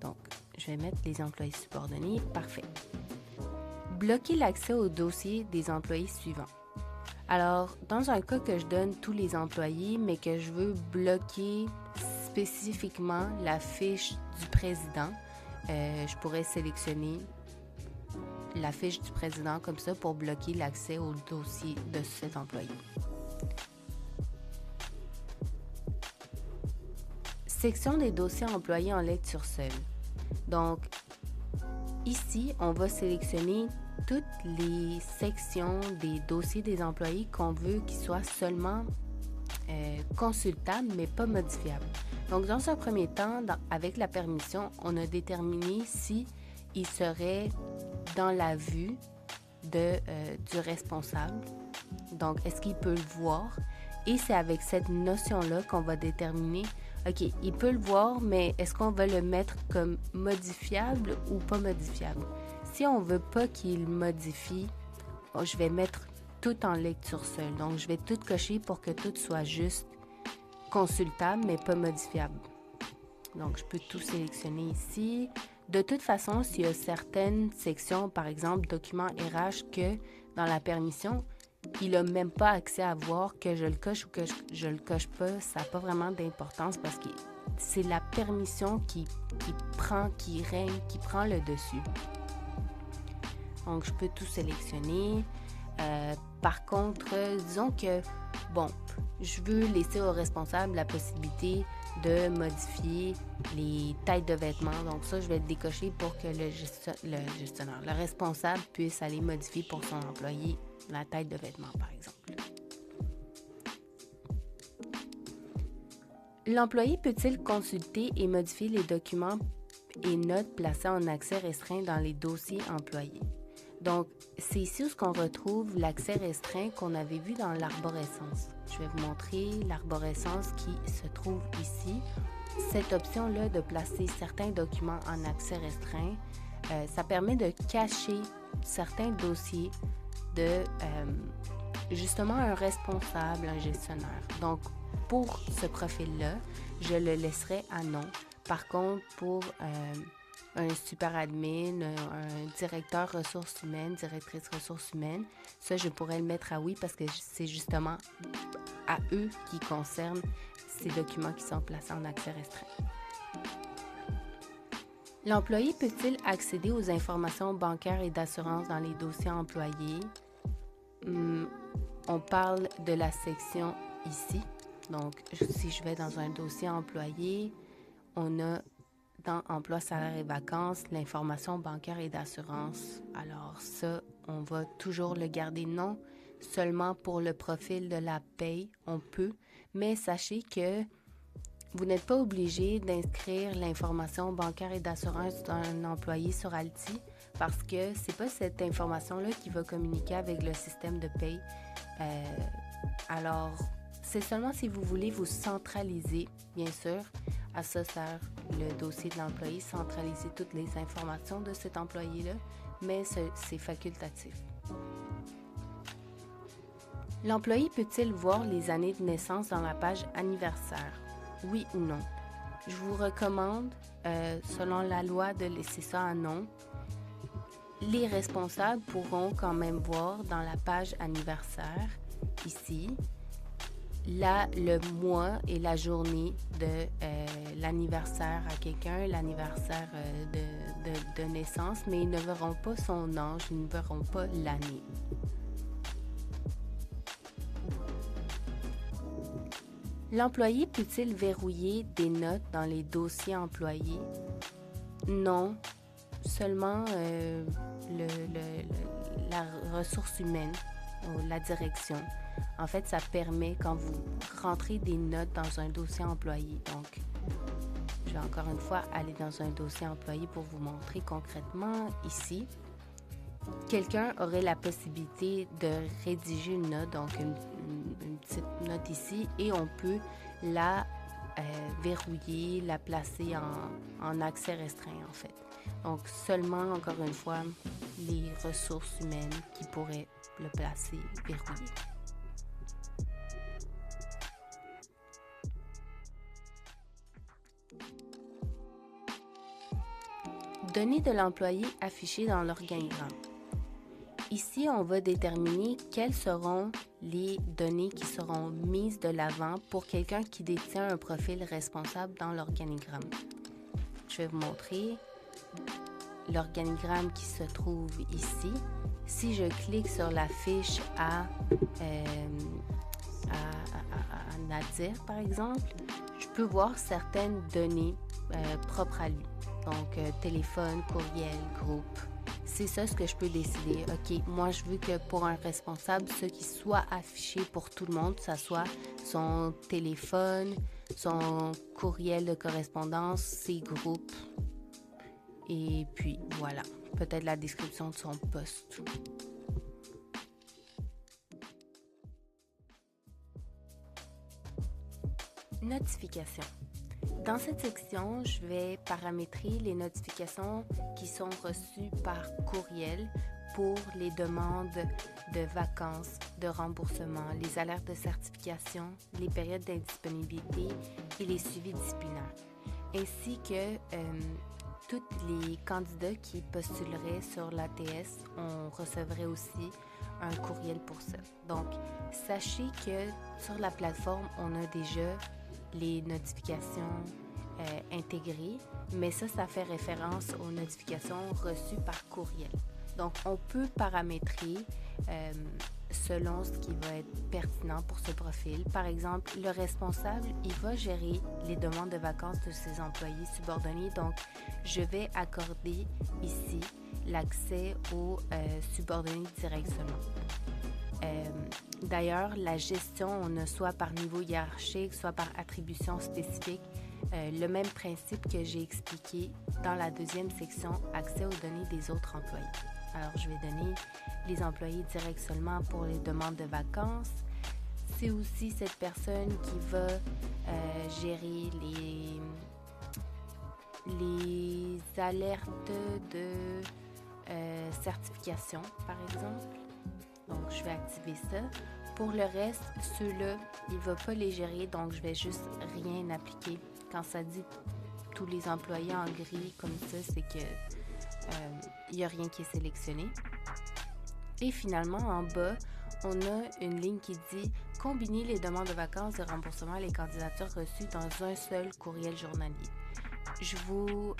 Donc, je vais mettre les employés subordonnés. Parfait. Bloquer l'accès au dossier des employés suivants. Alors, dans un cas que je donne tous les employés, mais que je veux bloquer spécifiquement la fiche du président, je pourrais sélectionner la fiche du président comme ça pour bloquer l'accès au dossier de cet employé. Section des dossiers employés en lecture seule. Donc, ici, on va sélectionner toutes les sections des dossiers des employés qu'on veut qu'ils soient seulement consultables, mais pas modifiables. Donc, dans un premier temps, avec la permission, on a déterminé si il serait dans la vue du responsable. Donc, est-ce qu'il peut le voir? Et c'est avec cette notion-là qu'on va déterminer, OK, il peut le voir, mais est-ce qu'on va le mettre comme modifiable ou pas modifiable? Si on ne veut pas qu'il modifie, je vais mettre tout en lecture seule. Donc, je vais tout cocher pour que tout soit juste consultable, mais pas modifiable. Donc, je peux tout sélectionner ici. De toute façon, s'il y a certaines sections, par exemple, documents RH, que dans la permission, il n'a même pas accès à voir que je le coche ou que je le coche pas, ça n'a pas vraiment d'importance parce que c'est la permission qui prend le dessus. Donc, je peux tout sélectionner. Par contre, disons que bon, je veux laisser au responsable la possibilité de modifier les tailles de vêtements. Donc ça, je vais le décocher pour que le responsable puisse aller modifier pour son employé la taille de vêtements, par exemple. L'employé peut-il consulter et modifier les documents et notes placés en accès restreint dans les dossiers employés? Donc, c'est ici où on retrouve l'accès restreint qu'on avait vu dans l'arborescence. Je vais vous montrer l'arborescence qui se trouve ici. Cette option-là de placer certains documents en accès restreint, ça permet de cacher certains dossiers de justement un responsable, un gestionnaire. Donc, pour ce profil-là, je le laisserai à non. Par contre, pour un super admin, un directeur ressources humaines, directrice ressources humaines, ça, je pourrais le mettre à oui parce que c'est justement à eux qui concernent ces documents qui sont placés en accès restreint. L'employé peut-il accéder aux informations bancaires et d'assurance dans les dossiers employés? On parle de la section ici. Donc, si je vais dans un dossier employé, on a dans emploi, salaire et vacances, l'information bancaire et d'assurance. Alors ça, on va toujours le garder non seulement pour le profil de la paye, on peut, mais sachez que vous n'êtes pas obligé d'inscrire l'information bancaire et d'assurance d'un employé sur Alti parce que c'est pas cette information-là qui va communiquer avec le système de paye. Alors, c'est seulement si vous voulez vous centraliser, bien sûr, à ça sert le dossier de l'employé, centraliser toutes les informations de cet employé-là, mais c'est facultatif. L'employé peut-il voir les années de naissance dans la page anniversaire? Oui ou non? Je vous recommande, selon la loi, de laisser ça à non. Les responsables pourront quand même voir dans la page anniversaire, ici, le mois et la journée de l'anniversaire à quelqu'un, l'anniversaire de naissance, mais ils ne verront pas son âge, ils ne verront pas l'année. L'employé peut-il verrouiller des notes dans les dossiers employés? Non, seulement la ressource humaine ou la direction. En fait, ça permet quand vous rentrez des notes dans un dossier employé. Donc, je vais encore une fois aller dans un dossier employé pour vous montrer concrètement ici. Quelqu'un aurait la possibilité de rédiger une note, donc une petite note ici, et on peut la verrouiller, la placer en accès restreint en fait. Donc, seulement, encore une fois, les ressources humaines qui pourraient le placer verrouillé. Données de l'employé affichées dans l'organigramme. Ici, on va déterminer quelles seront les données qui seront mises de l'avant pour quelqu'un qui détient un profil responsable dans l'organigramme. Je vais vous montrer l'organigramme qui se trouve ici. Si je clique sur la fiche à Nadir, par exemple, je peux voir certaines données propres à lui. Donc, téléphone, courriel, groupe. C'est ça ce que je peux décider. OK, moi, je veux que pour un responsable, ce qui soit affiché pour tout le monde, ça soit son téléphone, son courriel de correspondance, ses groupes. Et puis, voilà. Peut-être la description de son poste. Notification. Dans cette section, je vais paramétrer les notifications qui sont reçues par courriel pour les demandes de vacances, de remboursement, les alertes de certification, les périodes d'indisponibilité et les suivis disciplinaires, ainsi que tous les candidats qui postuleraient sur l'ATS, on recevrait aussi un courriel pour ça. Donc, sachez que sur la plateforme, on a déjà les notifications intégrées, mais ça fait référence aux notifications reçues par courriel. Donc, on peut paramétrer selon ce qui va être pertinent pour ce profil. Par exemple, le responsable, il va gérer les demandes de vacances de ses employés subordonnés. Donc, je vais accorder ici l'accès aux subordonnés directs seulement. D'ailleurs, la gestion, on a soit par niveau hiérarchique, soit par attribution spécifique, le même principe que j'ai expliqué dans la deuxième section, accès aux données des autres employés. Alors, je vais donner les employés directs seulement pour les demandes de vacances. C'est aussi cette personne qui va gérer les alertes de certification, par exemple. Donc, je vais activer ça. Pour le reste, ceux-là, il ne va pas les gérer, donc je vais juste rien appliquer. Quand ça dit tous les employés en gris comme ça, c'est que il n'y a rien qui est sélectionné. Et finalement, en bas, on a une ligne qui dit « Combiner les demandes de vacances de remboursement et les candidatures reçues dans un seul courriel journalier ». Je vous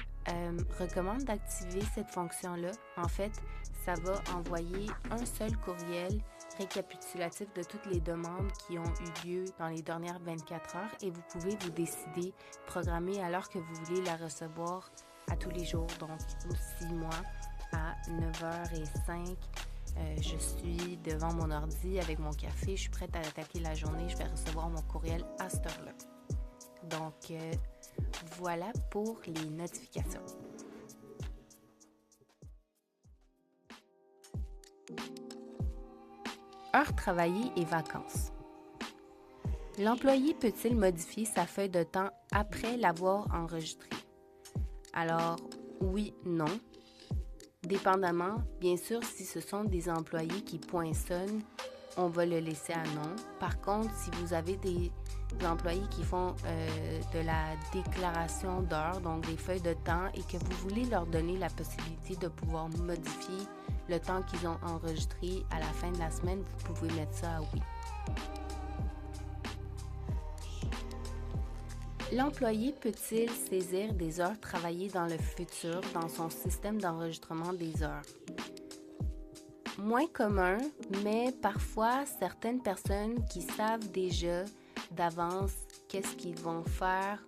recommande d'activer cette fonction-là. En fait, ça va envoyer un seul courriel récapitulatif de toutes les demandes qui ont eu lieu dans les dernières 24 heures et vous pouvez vous décider, programmer à l'heure que vous voulez la recevoir à tous les jours. Donc, aussi moi, à 9h05, je suis devant mon ordi avec mon café, je suis prête à attaquer la journée, je vais recevoir mon courriel à cette heure-là. Donc, voilà pour les notifications. Heures travaillées et vacances. L'employé peut-il modifier sa feuille de temps après l'avoir enregistrée? Alors, oui, non. Dépendamment, bien sûr, si ce sont des employés qui poinçonnent, on va le laisser à non. Par contre, si vous avez des employés qui font de la déclaration d'heures, donc des feuilles de temps, et que vous voulez leur donner la possibilité de pouvoir modifier le temps qu'ils ont enregistré à la fin de la semaine, vous pouvez mettre ça à oui. L'employé peut-il saisir des heures travaillées dans le futur dans son système d'enregistrement des heures? Moins commun, mais parfois certaines personnes qui savent déjà d'avance qu'est-ce qu'ils vont faire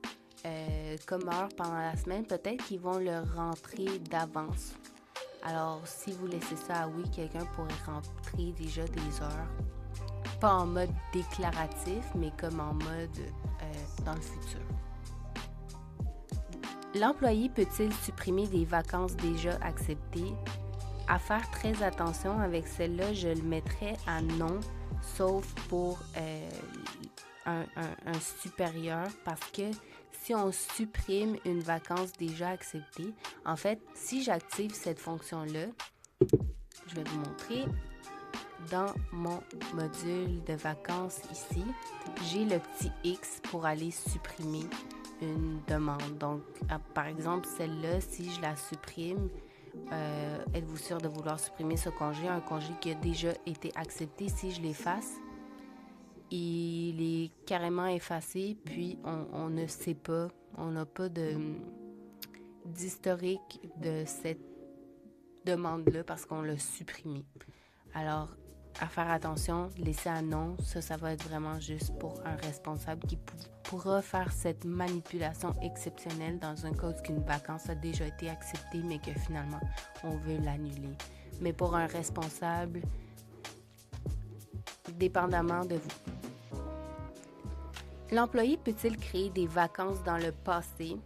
comme heure pendant la semaine, peut-être qu'ils vont le rentrer d'avance. Alors, si vous laissez ça à oui, quelqu'un pourrait rentrer déjà des heures, pas en mode déclaratif, mais comme en mode dans le futur. L'employé peut-il supprimer des vacances déjà acceptées? À faire très attention avec celle-là, je le mettrais à non, sauf pour un supérieur, parce que si on supprime une vacance déjà acceptée, en fait, si j'active cette fonction-là, je vais vous montrer, dans mon module de vacances ici, j'ai le petit X pour aller supprimer une demande. Donc, par exemple, celle-là, si je la supprime, êtes-vous sûr de vouloir supprimer ce congé, un congé qui a déjà été accepté? Si je l'efface, il est carrément effacé, puis on ne sait pas, on n'a pas d'historique de cette demande-là parce qu'on l'a supprimé. Alors, à faire attention, laisser à non, ça va être vraiment juste pour un responsable qui pourra faire cette manipulation exceptionnelle dans un cas où une vacance a déjà été acceptée, mais que finalement, on veut l'annuler. Mais pour un responsable, dépendamment de vous. L'employé peut-il créer des vacances dans le passé?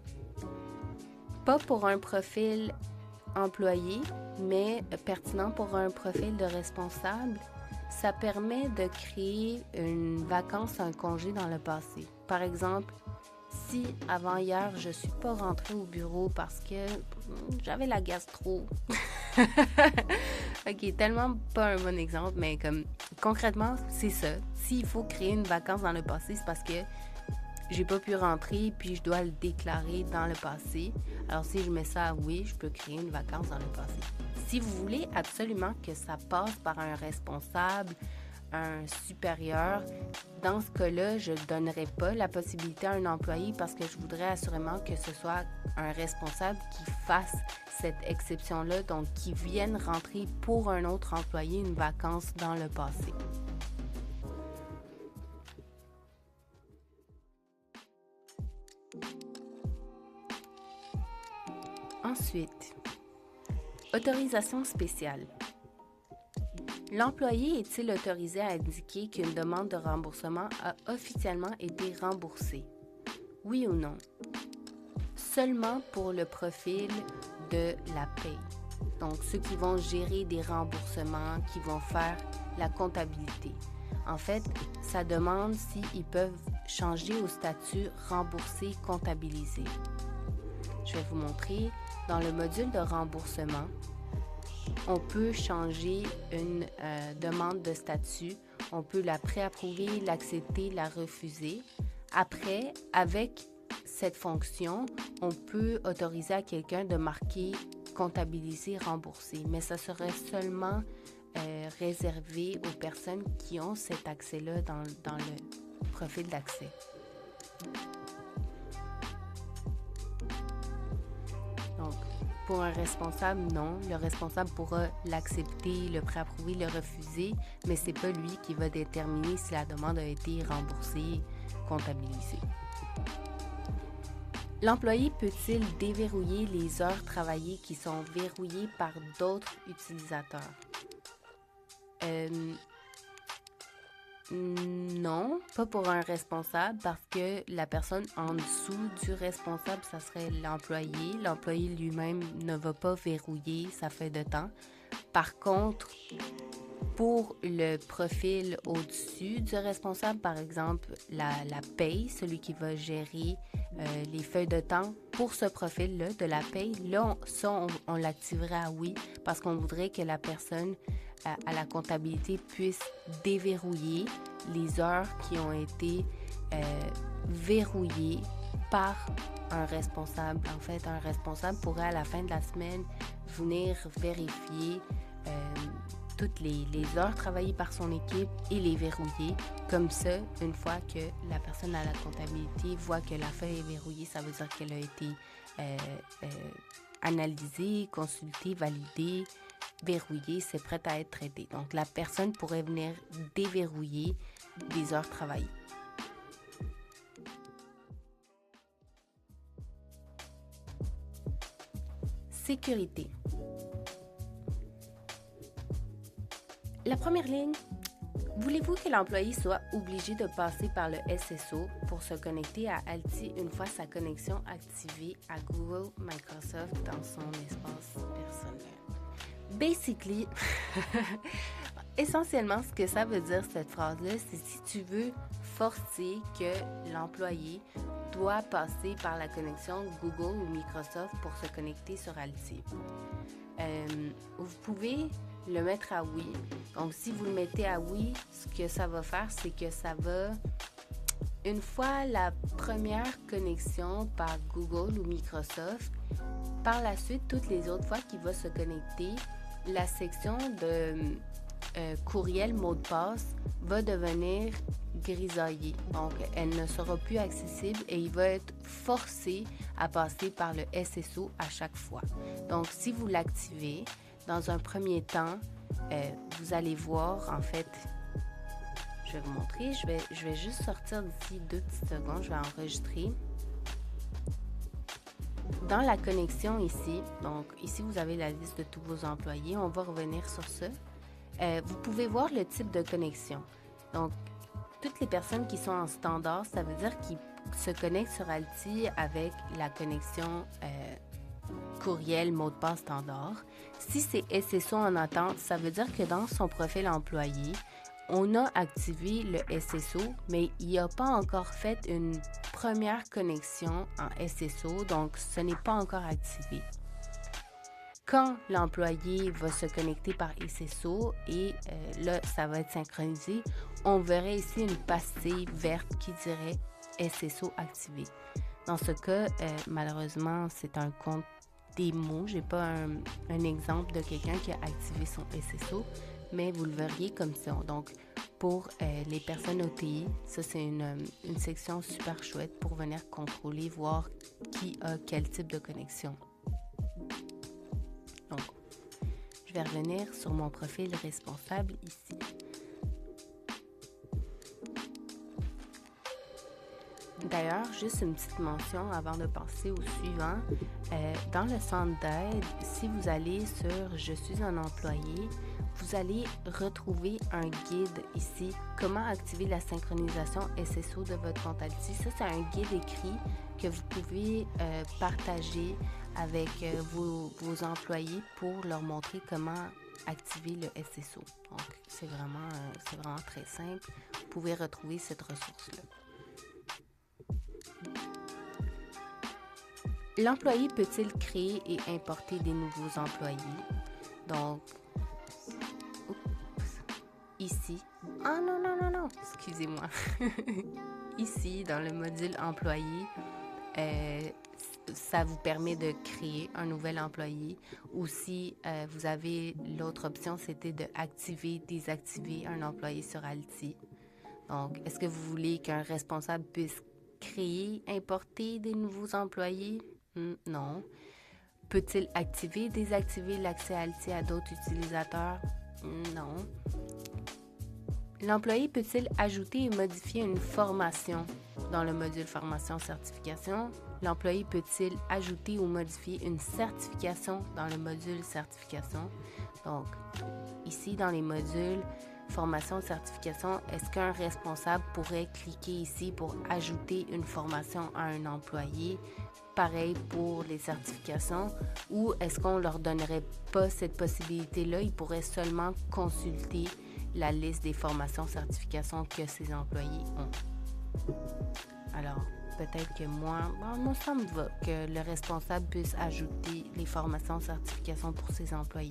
Pas pour un profil employé, mais pertinent pour un profil de responsable. Ça permet de créer une vacance, un congé dans le passé. Par exemple, si avant hier, je ne suis pas rentrée au bureau parce que j'avais la gastro. Ok, tellement pas un bon exemple, mais comme concrètement, c'est ça. S'il faut créer une vacance dans le passé, c'est parce que j'ai pas pu rentrer puis je dois le déclarer dans le passé. Alors si je mets ça à oui, je peux créer une vacance dans le passé. Si vous voulez absolument que ça passe par un responsable un supérieur, dans ce cas-là, je ne donnerai pas la possibilité à un employé parce que je voudrais assurément que ce soit un responsable qui fasse cette exception-là, donc qui vienne rentrer pour un autre employé une vacance dans le passé. Ensuite, autorisation spéciale. L'employé est-il autorisé à indiquer qu'une demande de remboursement a officiellement été remboursée? Oui ou non? Seulement pour le profil de la paye. Donc, ceux qui vont gérer des remboursements, qui vont faire la comptabilité. En fait, ça demande s'ils peuvent changer au statut remboursé comptabilisé. Je vais vous montrer. Dans le module de remboursement, on peut changer une demande de statut. On peut la préapprouver, l'accepter, la refuser. Après, avec cette fonction, on peut autoriser à quelqu'un de marquer comptabiliser, rembourser, mais ça serait seulement réservé aux personnes qui ont cet accès-là dans le profil d'accès. Donc, pour un responsable, non. Le responsable pourra l'accepter, le préapprouver, le refuser, mais ce n'est pas lui qui va déterminer si la demande a été remboursée, comptabilisée. L'employé peut-il déverrouiller les heures travaillées qui sont verrouillées par d'autres utilisateurs? Non, pas pour un responsable parce que la personne en dessous du responsable, ça serait l'employé. L'employé lui-même ne va pas verrouiller sa feuille de temps. Par contre, pour le profil au-dessus du responsable, par exemple, la paye, celui qui va gérer les feuilles de temps pour ce profil-là de la paye, là, on l'activerait à oui parce qu'on voudrait que la personne à la comptabilité puisse déverrouiller les heures qui ont été verrouillées par un responsable. En fait, un responsable pourrait à la fin de la semaine venir vérifier toutes les heures travaillées par son équipe et les verrouiller. Comme ça, une fois que la personne à la comptabilité voit que la feuille est verrouillée, ça veut dire qu'elle a été analysée, consultée, validée, verrouillée, c'est prêt à être traité. Donc, la personne pourrait venir déverrouiller des heures travaillées. Sécurité. La première ligne, voulez-vous que l'employé soit obligé de passer par le SSO pour se connecter à Alti une fois sa connexion activée à Google Microsoft dans son espace personnel? Basically, essentiellement, ce que ça veut dire cette phrase-là, c'est si tu veux forcer que l'employé doit passer par la connexion Google ou Microsoft pour se connecter sur Alti. Vous pouvez le mettre à oui. Donc, si vous le mettez à oui, ce que ça va faire, c'est que ça va, une fois la première connexion par Google ou Microsoft, par la suite, toutes les autres fois qu'il va se connecter, la section de courriel mot de passe va devenir grisaillée. Donc, elle ne sera plus accessible et il va être forcé à passer par le SSO à chaque fois. Donc, si vous l'activez, dans un premier temps, vous allez voir, en fait, je vais vous montrer, je vais juste sortir d'ici 2 petites secondes, je vais enregistrer. Dans la connexion ici, donc ici vous avez la liste de tous vos employés, on va revenir sur ça. Vous pouvez voir le type de connexion. Donc, toutes les personnes qui sont en standard, ça veut dire qu'ils se connectent sur Alti avec la connexion courriel, mot de passe standard. Si c'est SSO en attente, ça veut dire que dans son profil employé, on a activé le SSO, mais il n'a pas encore fait une première connexion en SSO, donc ce n'est pas encore activé. Quand l'employé va se connecter par SSO et là, ça va être synchronisé, on verrait ici une pastille verte qui dirait SSO activé. Dans ce cas, malheureusement, c'est un compte démo. Je n'ai pas un exemple de quelqu'un qui a activé son SSO, mais vous le verriez comme ça. Donc, pour les personnes OTI, ça c'est une section super chouette pour venir contrôler, voir qui a quel type de connexion. Donc, je vais revenir sur mon profil responsable ici. D'ailleurs, juste une petite mention avant de passer au suivant. Dans le centre d'aide, si vous allez sur « Je suis un employé », vous allez retrouver un guide ici, comment activer la synchronisation SSO de votre compte Alti. Ça, c'est un guide écrit que vous pouvez partager avec vos employés pour leur montrer comment activer le SSO. Donc, c'est vraiment très simple. Vous pouvez retrouver cette ressource-là. L'employé peut-il créer et importer des nouveaux employés? Donc, ici. Ah non, excusez-moi. Ici, dans le module employé, ça vous permet de créer un nouvel employé. Ou si vous avez l'autre option, c'était de activer, désactiver un employé sur Alti. Donc, est-ce que vous voulez qu'un responsable puisse créer, importer des nouveaux employés? Non. Peut-il activer, désactiver l'accès Alti à d'autres utilisateurs? Non. L'employé peut-il ajouter et modifier une formation dans le module formation-certification? L'employé peut-il ajouter ou modifier une certification dans le module certification? Donc, ici, dans les modules formation-certification, est-ce qu'un responsable pourrait cliquer ici pour ajouter une formation à un employé? Pareil pour les certifications, ou est-ce qu'on ne leur donnerait pas cette possibilité-là? Ils pourraient seulement consulter la liste des formations certifications que ces employés ont. Alors, peut-être que moi, ça me va que le responsable puisse ajouter les formations certifications pour ses employés.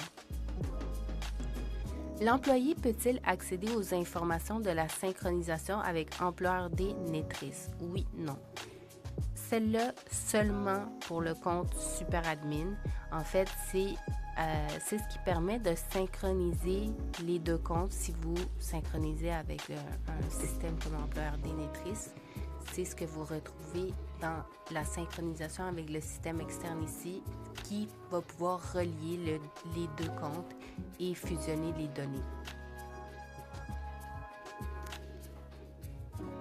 L'employé peut-il accéder aux informations de la synchronisation avec Employeur D Netris? Oui, non. Celle-là seulement pour le compte SuperAdmin. En fait, c'est ce qui permet de synchroniser les deux comptes si vous synchronisez avec un système comme Employeur D Netris. C'est ce que vous retrouvez dans la synchronisation avec le système externe ici qui va pouvoir relier les deux comptes et fusionner les données.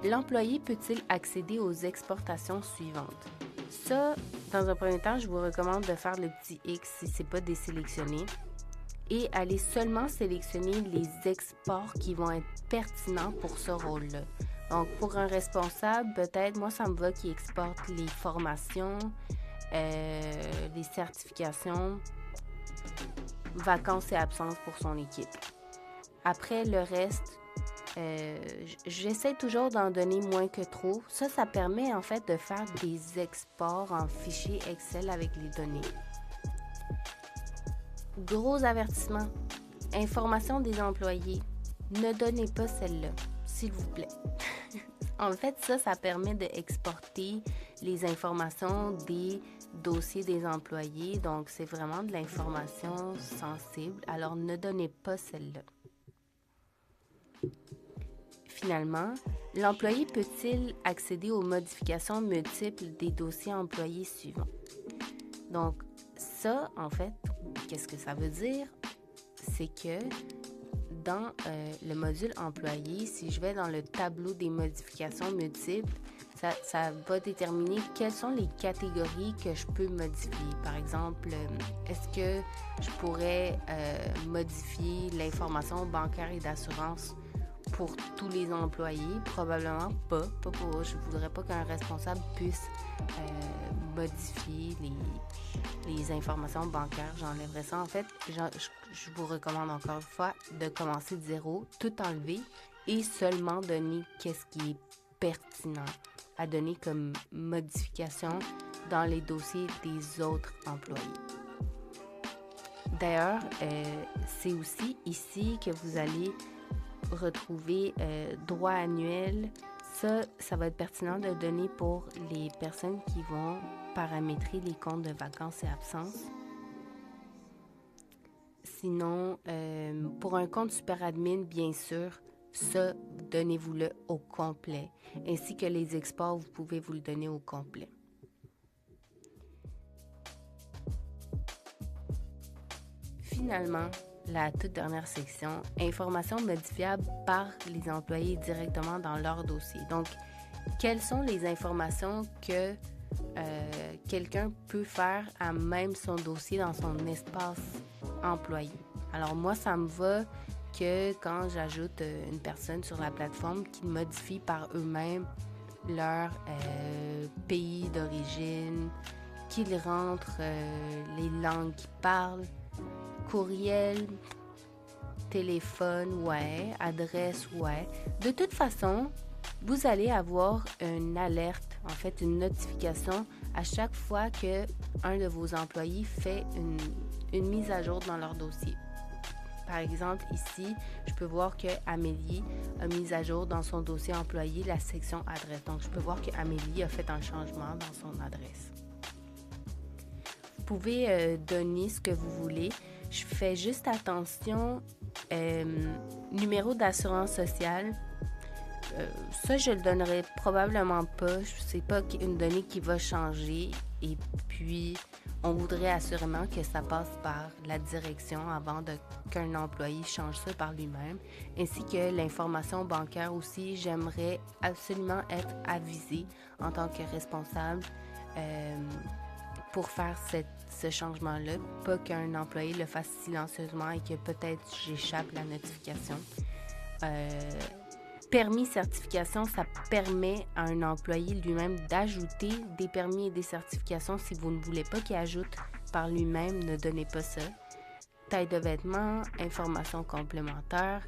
L'employé peut-il accéder aux exportations suivantes? Ça, dans un premier temps, je vous recommande de faire le petit X si ce n'est pas désélectionné et aller seulement sélectionner les exports qui vont être pertinents pour ce rôle-là. Donc, pour un responsable, peut-être, moi, ça me va qu'il exporte les formations, les certifications, vacances et absences pour son équipe. Après, le reste, j'essaie toujours d'en donner moins que trop. Ça permet en fait de faire des exports en fichier Excel avec les données. Gros avertissement. Information des employés. Ne donnez pas celle-là, s'il vous plaît. En fait, ça permet d'exporter les informations des dossiers des employés. Donc, c'est vraiment de l'information sensible. Alors, ne donnez pas celle-là. Finalement, l'employé peut-il accéder aux modifications multiples des dossiers employés suivants? Donc, ça, en fait, qu'est-ce que ça veut dire? C'est que dans le module employé, si je vais dans le tableau des modifications multiples, ça va déterminer quelles sont les catégories que je peux modifier. Par exemple, est-ce que je pourrais modifier l'information bancaire et d'assurance pour tous les employés? Probablement pas. Je ne voudrais pas qu'un responsable puisse modifier les informations bancaires. J'enlèverais ça. En fait, je vous recommande encore une fois de commencer de zéro, tout enlever et seulement donner qu'est-ce qui est pertinent à donner comme modification dans les dossiers des autres employés. D'ailleurs, c'est aussi ici que vous allez retrouver droit annuel. Ça va être pertinent de donner pour les personnes qui vont paramétrer les comptes de vacances et absences. Sinon, pour un compte super admin, bien sûr, ça, donnez-vous-le au complet. Ainsi que les exports, vous pouvez vous le donner au complet. Finalement, la toute dernière section, informations modifiables par les employés directement dans leur dossier. Donc, quelles sont les informations que quelqu'un peut faire à même son dossier dans son espace employé? Alors moi, ça me va que quand j'ajoute une personne sur la plateforme qu'ils modifient par eux-mêmes leur pays d'origine, qu'ils rentrent les langues qu'ils parlent, courriel, téléphone, ouais, adresse, ouais. De toute façon, vous allez avoir une alerte, en fait une notification à chaque fois que un de vos employés fait une mise à jour dans leur dossier. Par exemple, ici, je peux voir que Amélie a mis à jour dans son dossier employé la section adresse. Donc, je peux voir que Amélie a fait un changement dans son adresse. Vous pouvez donner ce que vous voulez. Je fais juste attention, numéro d'assurance sociale. Ça, je le donnerai probablement pas. C'est pas une donnée qui va changer. Et puis, on voudrait assurément que ça passe par la direction avant qu'un employé change ça par lui-même. Ainsi que l'information bancaire aussi, j'aimerais absolument être avisée en tant que responsable pour faire ce changement-là. Pas qu'un employé le fasse silencieusement et que peut-être j'échappe la notification. Permis certification, ça permet à un employé lui-même d'ajouter des permis et des certifications. Si vous ne voulez pas qu'il ajoute par lui-même, ne donnez pas ça. Taille de vêtements, informations complémentaires,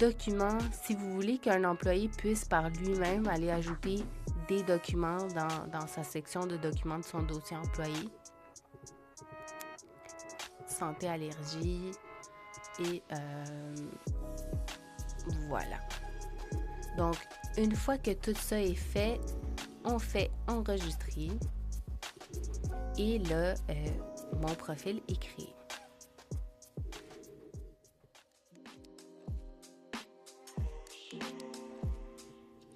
documents. Si vous voulez qu'un employé puisse par lui-même aller ajouter des documents dans sa section de documents de son dossier employé. Santé, allergie et voilà. Donc, une fois que tout ça est fait, on fait enregistrer et là, mon profil est créé.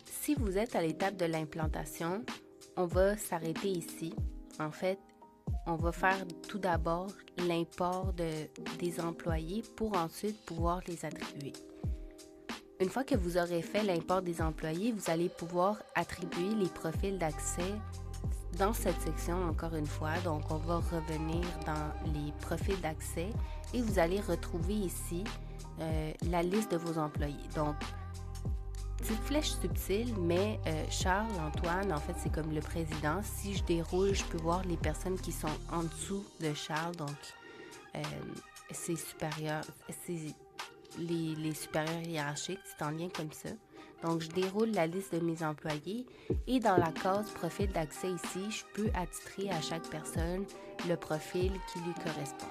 Si vous êtes à l'étape de l'implantation, on va s'arrêter ici. En fait, on va faire tout d'abord l'import des employés pour ensuite pouvoir les attribuer. Une fois que vous aurez fait l'import des employés, vous allez pouvoir attribuer les profils d'accès dans cette section encore une fois. Donc, on va revenir dans les profils d'accès et vous allez retrouver ici la liste de vos employés. Donc, petite flèche subtile, mais Charles, Antoine, en fait, c'est comme le président. Si je déroule, je peux voir les personnes qui sont en dessous de Charles. Donc, c'est supérieur, c'est les supérieurs hiérarchiques, c'est en lien comme ça. Donc, je déroule la liste de mes employés et dans la case profil d'accès ici, je peux attitrer à chaque personne le profil qui lui correspond.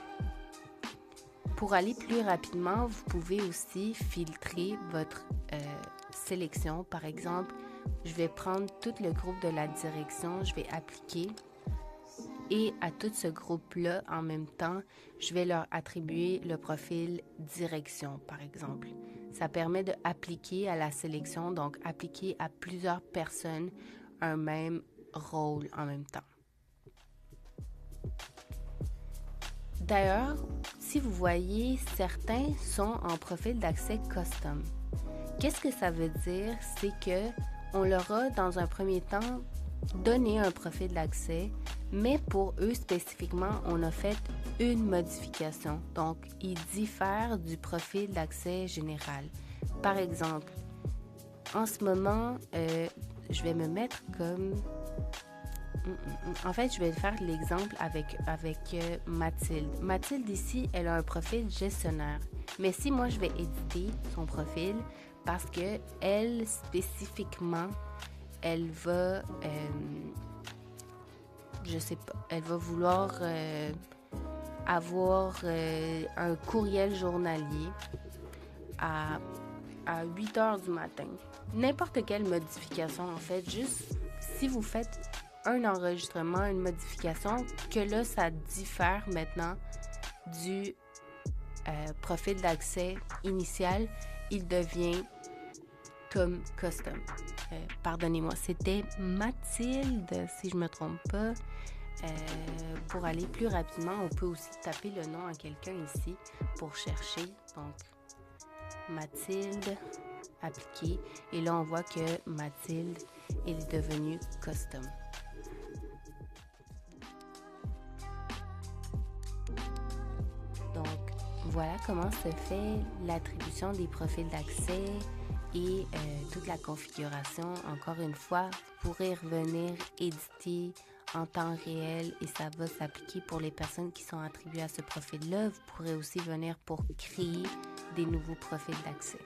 Pour aller plus rapidement, vous pouvez aussi filtrer votre sélection. Par exemple, je vais prendre tout le groupe de la direction, je vais appliquer et à tout ce groupe-là, en même temps, je vais leur attribuer le profil direction, par exemple. Ça permet d'appliquer à la sélection, donc appliquer à plusieurs personnes un même rôle en même temps. D'ailleurs, si vous voyez, certains sont en profil d'accès custom. Qu'est-ce que ça veut dire? C'est que on leur a, dans un premier temps, donné un profil d'accès, mais pour eux spécifiquement, on a fait une modification. Donc, ils diffèrent du profil d'accès général. Par exemple, en ce moment, je vais me mettre comme... En fait, je vais faire l'exemple avec Mathilde. Mathilde ici, elle a un profil gestionnaire. Mais si moi, je vais éditer son profil, parce que elle, spécifiquement, elle va... je sais pas, elle va vouloir avoir un courriel journalier à 8 heures du matin. N'importe quelle modification, en fait, juste si vous faites un enregistrement, une modification, que là, ça diffère maintenant profil d'accès initial, il devient comme custom. Pardonnez-moi, c'était Mathilde, si je ne me trompe pas. Pour aller plus rapidement, on peut aussi taper le nom à quelqu'un ici pour chercher. Donc, Mathilde, appliquer. Et là, on voit que Mathilde est devenue custom. Donc, voilà comment se fait l'attribution des profils d'accès et toute la configuration. Encore une fois, vous pourrez revenir éditer en temps réel et ça va s'appliquer pour les personnes qui sont attribuées à ce profil-là. Vous pourrez aussi venir pour créer des nouveaux profils d'accès.